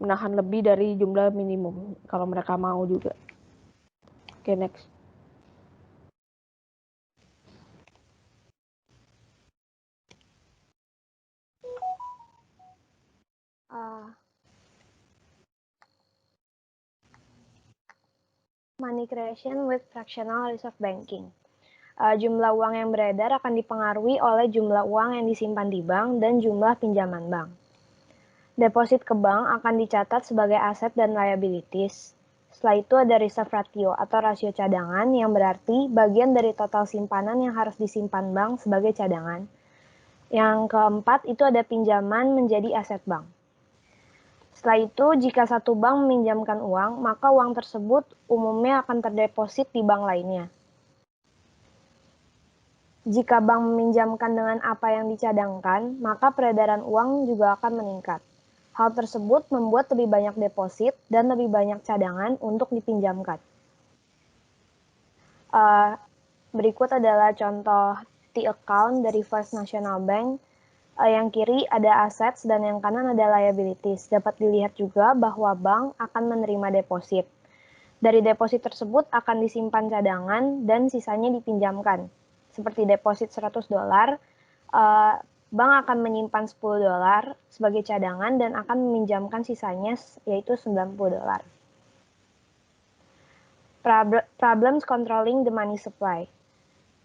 menahan lebih dari jumlah minimum kalau mereka mau juga. Oke, next. Money creation with fractional reserve banking. Jumlah uang yang beredar akan dipengaruhi oleh jumlah uang yang disimpan di bank dan jumlah pinjaman bank. Deposit ke bank akan dicatat sebagai aset dan liabilities. Setelah itu ada reserve ratio atau rasio cadangan yang berarti bagian dari total simpanan yang harus disimpan bank sebagai cadangan. Yang keempat itu ada pinjaman menjadi aset bank. Setelah itu, jika satu bank meminjamkan uang, maka uang tersebut umumnya akan terdeposit di bank lainnya. Jika bank meminjamkan dengan apa yang dicadangkan, maka peredaran uang juga akan meningkat. Hal tersebut membuat lebih banyak deposit dan lebih banyak cadangan untuk dipinjamkan. Berikut adalah contoh T-account dari First National Bank. Yang kiri ada assets dan yang kanan ada liabilities. Dapat dilihat juga bahwa bank akan menerima deposit. Dari deposit tersebut akan disimpan cadangan dan sisanya dipinjamkan. Seperti deposit $100, bank akan menyimpan $10 sebagai cadangan dan akan meminjamkan sisanya yaitu $90. Problems controlling the money supply.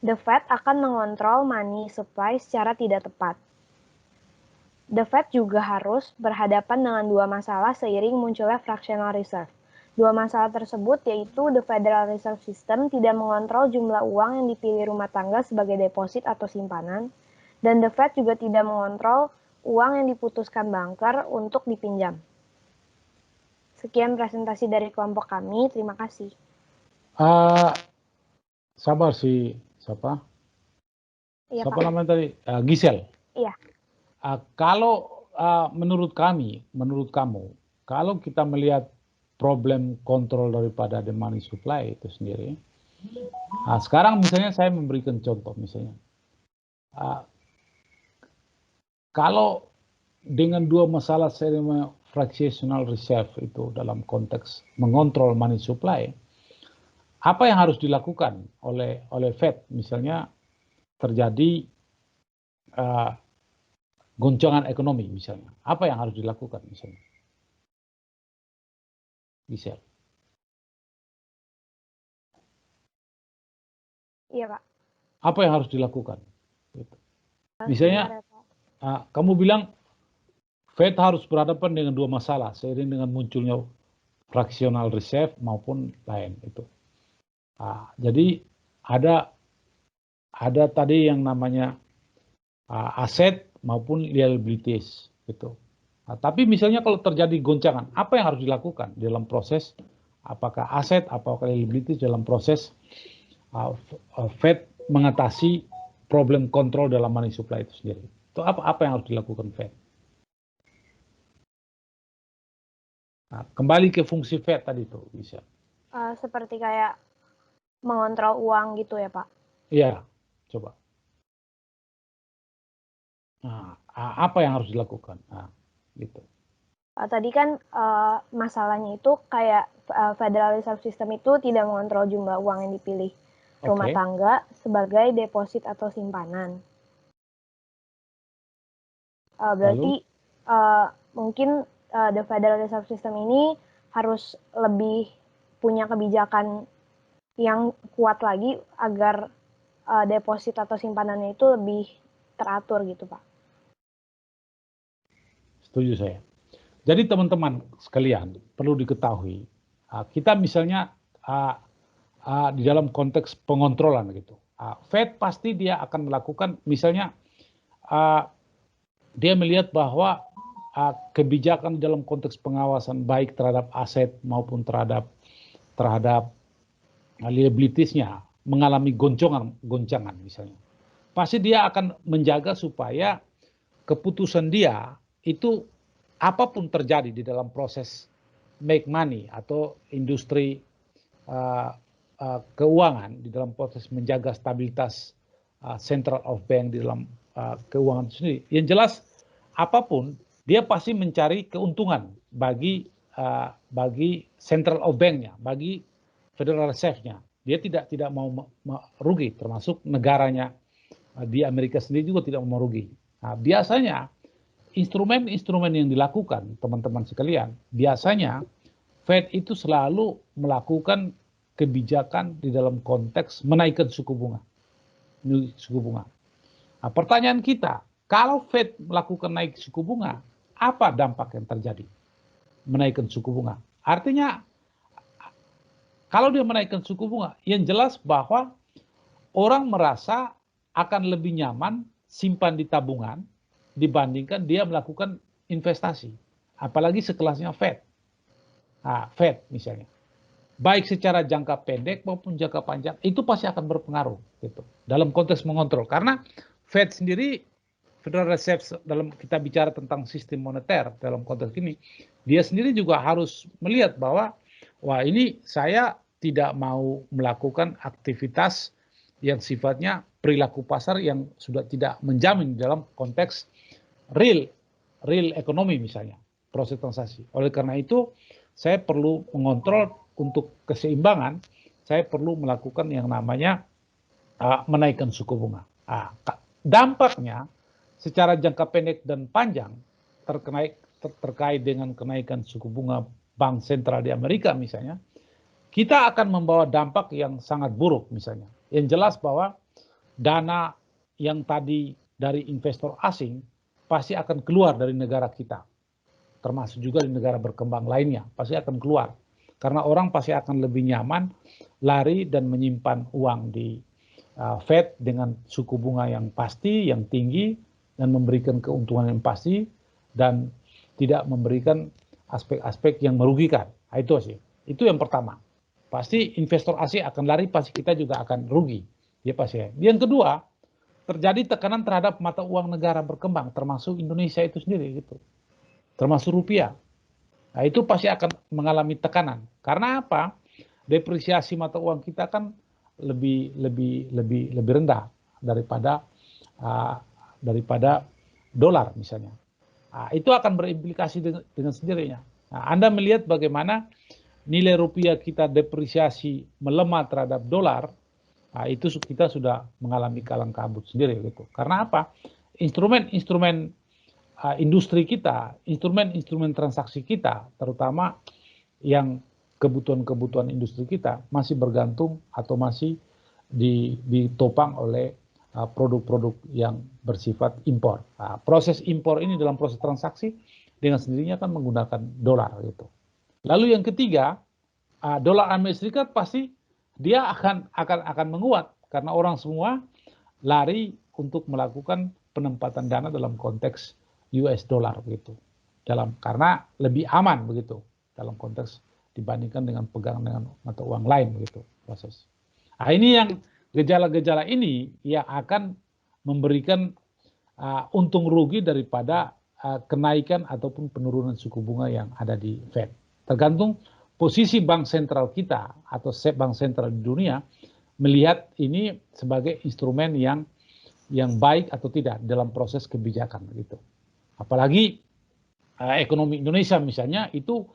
The Fed akan mengontrol money supply secara tidak tepat. The Fed juga harus berhadapan dengan dua masalah seiring munculnya fractional reserve. Dua masalah tersebut yaitu the Federal Reserve System tidak mengontrol jumlah uang yang dipilih rumah tangga sebagai deposit atau simpanan, dan the Fed juga tidak mengontrol uang yang diputuskan banker untuk dipinjam. Sekian presentasi dari kelompok kami, terima kasih. Sabar si siapa? Iya, Siapa Pak. namanya tadi? Gisel. Iya. Kalau menurut kamu, kalau kita melihat problem kontrol daripada the money supply itu sendiri, sekarang misalnya saya memberikan contoh misalnya, kalau dengan dua masalah fractional reserve itu dalam konteks mengontrol money supply, apa yang harus dilakukan oleh Fed misalnya terjadi goncangan ekonomi misalnya, apa yang harus dilakukan misalnya? Gisel. Iya, Pak. Apa yang harus dilakukan? Misalnya, kamu bilang Fed harus berhadapan dengan dua masalah seiring dengan munculnya fractional reserve maupun lain itu. Jadi ada tadi yang namanya aset maupun liabilities gitu. Tapi misalnya kalau terjadi goncangan, apa yang harus dilakukan dalam proses apakah aset, apakah liabilities dalam proses Fed mengatasi problem kontrol dalam money supply itu sendiri. Itu apa yang harus dilakukan Fed? Kembali ke fungsi Fed tadi itu bisa. Seperti kayak mengontrol uang gitu ya, Pak? Iya, coba. Apa yang harus dilakukan? Gitu. Tadi kan masalahnya itu kayak Federal Reserve System itu tidak mengontrol jumlah uang yang dipilih rumah tangga sebagai deposit atau simpanan. Berarti mungkin the Federal Reserve System ini harus lebih punya kebijakan yang kuat lagi agar deposit atau simpanannya itu lebih teratur gitu, Pak. Setuju saya. Jadi teman-teman sekalian perlu diketahui, kita misalnya di dalam konteks pengontrolan gitu, Fed pasti dia akan melakukan misalnya dia melihat bahwa kebijakan dalam konteks pengawasan baik terhadap aset maupun terhadap liabilitiesnya mengalami goncangan misalnya. Pasti dia akan menjaga supaya keputusan dia itu apapun terjadi di dalam proses make money atau industri keuangan di dalam proses menjaga stabilitas central of bank di dalam keuangan sendiri. Yang jelas apapun dia pasti mencari keuntungan bagi central of bank-nya, bagi Federal Reserve-nya. Dia tidak mau rugi, termasuk negaranya di Amerika sendiri juga tidak mau rugi. Nah, biasanya instrumen-instrumen yang dilakukan teman-teman sekalian, biasanya Fed itu selalu melakukan kebijakan di dalam konteks menaikkan suku bunga. Nah, pertanyaan kita, kalau Fed melakukan naik suku bunga, apa dampak yang terjadi? Menaikkan suku bunga. Artinya, kalau dia menaikkan suku bunga, yang jelas bahwa orang merasa akan lebih nyaman simpan di tabungan dibandingkan dia melakukan investasi. Apalagi sekelasnya Fed. Nah, Fed misalnya. Baik secara jangka pendek maupun jangka panjang, itu pasti akan berpengaruh gitu, dalam konteks mengontrol. Karena Fed sendiri, Federal Reserve, dalam kita bicara tentang sistem moneter dalam konteks ini, dia sendiri juga harus melihat bahwa, wah ini saya tidak mau melakukan aktivitas yang sifatnya perilaku pasar yang sudah tidak menjamin dalam konteks real ekonomi misalnya, proses transaksi. Oleh karena itu, saya perlu mengontrol untuk keseimbangan, saya perlu melakukan yang namanya menaikkan suku bunga. Dampaknya secara jangka pendek dan panjang terkait dengan kenaikan suku bunga Bank Sentral di Amerika misalnya, kita akan membawa dampak yang sangat buruk misalnya. Yang jelas bahwa dana yang tadi dari investor asing pasti akan keluar dari negara kita, termasuk juga di negara berkembang lainnya, pasti akan keluar. Karena orang pasti akan lebih nyaman lari dan menyimpan uang di Fed dengan suku bunga yang pasti, yang tinggi, dan memberikan keuntungan yang pasti, dan tidak memberikan aspek-aspek yang merugikan. Nah, itu sih. Itu yang pertama. Pasti investor asing akan lari, pasti kita juga akan rugi. Ya pasti. Yang kedua, terjadi tekanan terhadap mata uang negara berkembang, termasuk Indonesia itu sendiri gitu. Termasuk rupiah. Nah, itu pasti akan mengalami tekanan. Karena apa? Depresiasi mata uang kita kan lebih rendah daripada dolar misalnya. Nah, itu akan berimplikasi dengan sendirinya. Nah, Anda melihat bagaimana nilai rupiah kita depresiasi melemah terhadap dolar, nah, itu kita sudah mengalami kalang kabut sendiri gitu. Karena apa? Instrumen-instrumen industri kita, instrumen-instrumen transaksi kita, terutama yang kebutuhan-kebutuhan industri kita masih bergantung atau masih ditopang oleh produk-produk yang bersifat impor. Nah, proses impor ini dalam proses transaksi dengan sendirinya kan menggunakan dolar gitu. Lalu yang ketiga, dolar Amerika Serikat pasti dia akan menguat karena orang semua lari untuk melakukan penempatan dana dalam konteks US dollar begitu. Karena lebih aman begitu dalam konteks dibandingkan dengan pegangan dengan mata uang lain begitu proses. Nah, ini yang gejala-gejala ini yang akan memberikan untung rugi daripada kenaikan ataupun penurunan suku bunga yang ada di Fed. Tergantung posisi bank sentral kita atau bank sentral di dunia melihat ini sebagai instrumen yang baik atau tidak dalam proses kebijakan gitu. Apalagi ekonomi Indonesia misalnya itu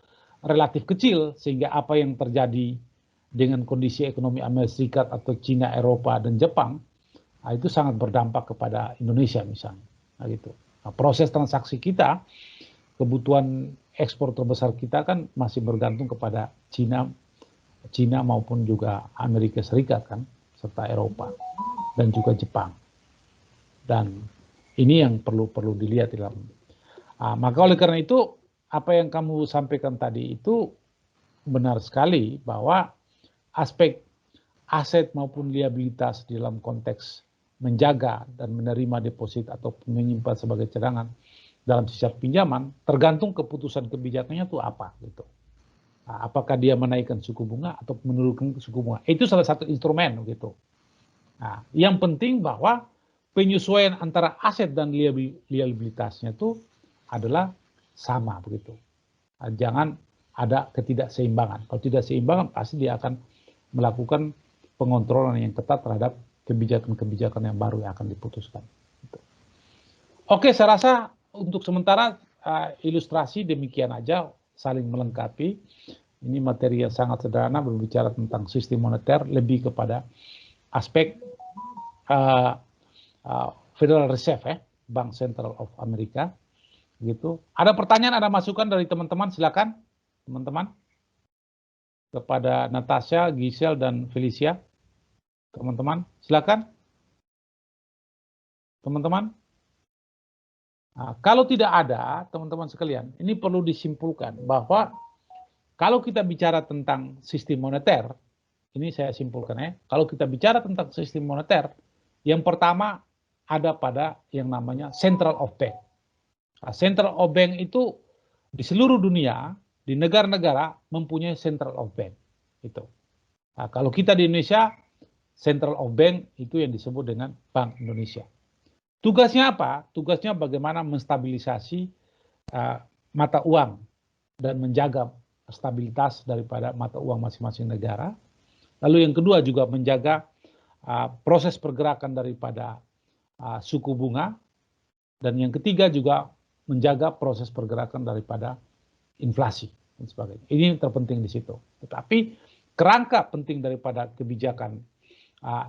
relatif kecil, sehingga apa yang terjadi dengan kondisi ekonomi Amerika Serikat atau Cina, Eropa, dan Jepang, itu sangat berdampak kepada Indonesia misalnya. Nah, gitu. Nah, proses transaksi kita, kebutuhan ekspor terbesar kita kan masih bergantung kepada Cina maupun juga Amerika Serikat kan, serta Eropa dan juga Jepang. Dan ini yang perlu dilihat di dalam. Maka oleh karena itu apa yang kamu sampaikan tadi itu benar sekali bahwa aspek aset maupun liabilitas di dalam konteks menjaga dan menerima deposit atau menyimpan sebagai cadangan dalam setiap pinjaman, tergantung keputusan kebijakannya itu apa gitu. Nah, apakah dia menaikkan suku bunga atau menurunkan suku bunga? Itu salah satu instrumen gitu. Nah, yang penting bahwa penyesuaian antara aset dan liabilitasnya itu adalah sama begitu. Nah, jangan ada ketidakseimbangan. Kalau tidak seimbangan pasti dia akan melakukan pengontrolan yang ketat terhadap kebijakan-kebijakan yang baru yang akan diputuskan. Oke, saya rasa untuk sementara ilustrasi demikian aja, saling melengkapi. Ini materi yang sangat sederhana berbicara tentang sistem moneter, lebih kepada aspek Federal Reserve, Bank Sentral of Amerika. Gitu. Ada pertanyaan, ada masukan dari teman-teman, silakan teman-teman. Kepada Natasha, Giselle, dan Felicia. Teman-teman, silakan. Teman-teman. Nah, kalau tidak ada, teman-teman sekalian, ini perlu disimpulkan bahwa kalau kita bicara tentang sistem moneter, ini saya simpulkan ya, kalau kita bicara tentang sistem moneter, yang pertama ada pada yang namanya Central of Bank. Nah, Central of Bank itu di seluruh dunia, di negara-negara mempunyai Central of Bank. Itu. Nah, kalau kita di Indonesia, Central of Bank itu yang disebut dengan Bank Indonesia. Tugasnya apa? Tugasnya bagaimana menstabilisasi mata uang dan menjaga stabilitas daripada mata uang masing-masing negara. Lalu yang kedua juga menjaga proses pergerakan daripada suku bunga. Dan yang ketiga juga menjaga proses pergerakan daripada inflasi dan sebagainya. Ini yang terpenting di situ. Tetapi kerangka penting daripada kebijakan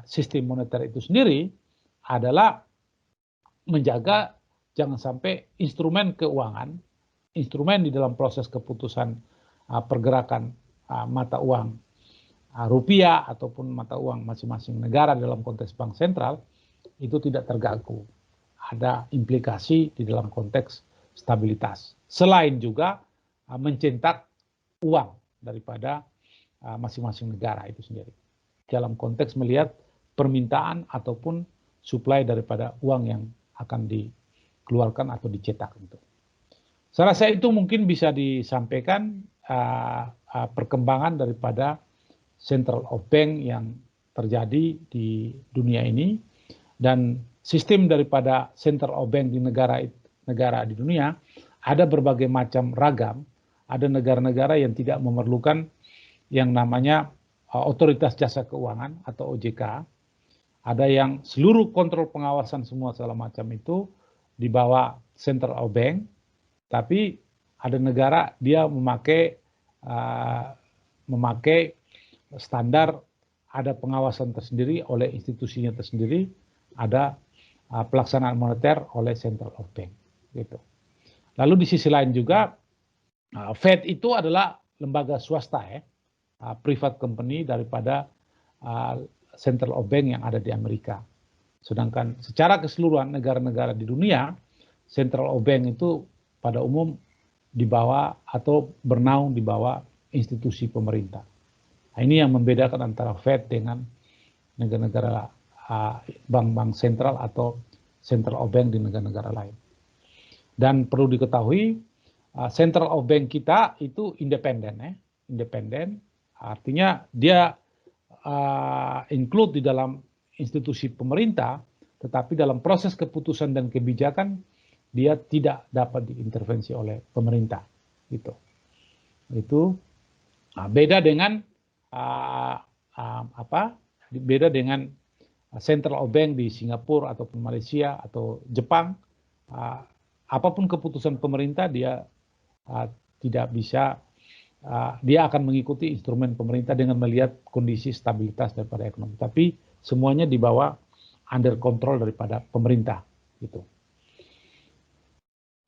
sistem moneter itu sendiri adalah menjaga jangan sampai instrumen keuangan, instrumen di dalam proses keputusan pergerakan mata uang rupiah ataupun mata uang masing-masing negara dalam konteks bank sentral itu tidak terganggu. Ada implikasi di dalam konteks stabilitas. Selain juga mencetak uang daripada masing-masing negara itu sendiri. Dalam konteks melihat permintaan ataupun supply daripada uang yang akan dikeluarkan atau dicetak. Saya rasa itu mungkin bisa disampaikan perkembangan daripada Central of Bank yang terjadi di dunia ini, dan sistem daripada Central of Bank di negara di dunia ada berbagai macam ragam. Ada negara-negara yang tidak memerlukan yang namanya otoritas jasa keuangan atau OJK. Ada yang seluruh kontrol pengawasan semua segala macam itu di bawah Central of Bank, tapi ada negara dia memakai standar, ada pengawasan tersendiri oleh institusinya tersendiri, ada pelaksanaan moneter oleh Central of Bank. Gitu. Lalu di sisi lain juga Fed itu adalah lembaga swasta private company daripada Central of Bank yang ada di Amerika. Sedangkan secara keseluruhan negara-negara di dunia, Central of Bank itu pada umum di bawah atau bernaung di bawah institusi pemerintah. Nah, ini yang membedakan antara Fed dengan negara-negara bank-bank sentral atau Central of Bank di negara-negara lain. Dan perlu diketahui Central of Bank kita itu independen, independen artinya dia include di dalam institusi pemerintah, tetapi dalam proses keputusan dan kebijakan dia tidak dapat diintervensi oleh pemerintah. Gitu. Itu beda dengan beda dengan Central of Bank di Singapura ataupun Malaysia atau Jepang. Apapun keputusan pemerintah dia tidak bisa, dia akan mengikuti instrumen pemerintah dengan melihat kondisi stabilitas daripada ekonomi. Tapi semuanya di bawah under control daripada pemerintah. Gitu.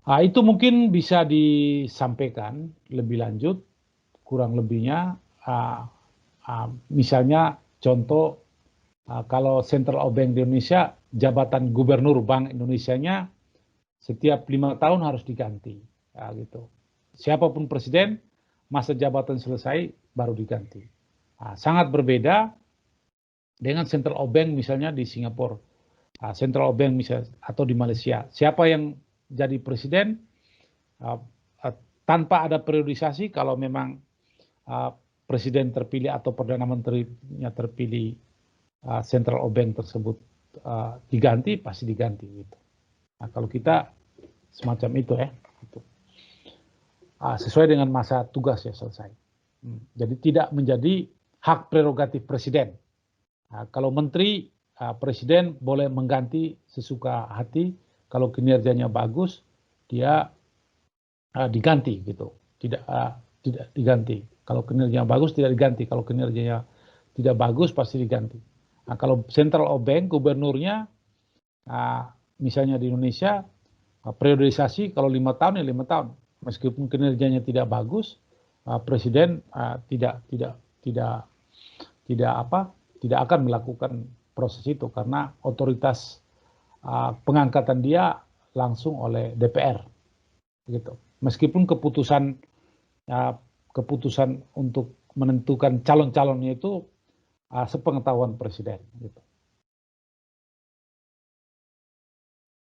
Itu mungkin bisa disampaikan lebih lanjut, kurang lebihnya. Misalnya contoh, kalau Central of Bank di Indonesia, jabatan gubernur Bank Indonesianya setiap 5 tahun harus diganti. Gitu. Siapapun presiden, masa jabatan selesai baru diganti. Sangat berbeda dengan Central of Bank misalnya di Singapura. Central Bank misalnya, atau di Malaysia. Siapa yang jadi presiden tanpa ada periodisasi, kalau memang presiden terpilih atau perdana menterinya terpilih, Central Bank tersebut diganti, pasti diganti gitu. Nah, kalau kita semacam itu ya, gitu. Sesuai dengan masa tugas ya selesai. Jadi tidak menjadi hak prerogatif presiden. Kalau menteri, presiden boleh mengganti sesuka hati. Kalau kinerjanya bagus, dia diganti gitu. Tidak diganti. Kalau kinerjanya bagus tidak diganti. Kalau kinerjanya tidak bagus pasti diganti. Nah, kalau Central Bank gubernurnya, misalnya di Indonesia, periodisasi kalau 5 tahun ya 5 tahun. Meskipun kinerjanya tidak bagus, presiden tidak akan melakukan proses itu karena otoritas pengangkatan dia langsung oleh DPR gitu. Meskipun keputusan untuk menentukan calon-calonnya itu sepengetahuan presiden gitu.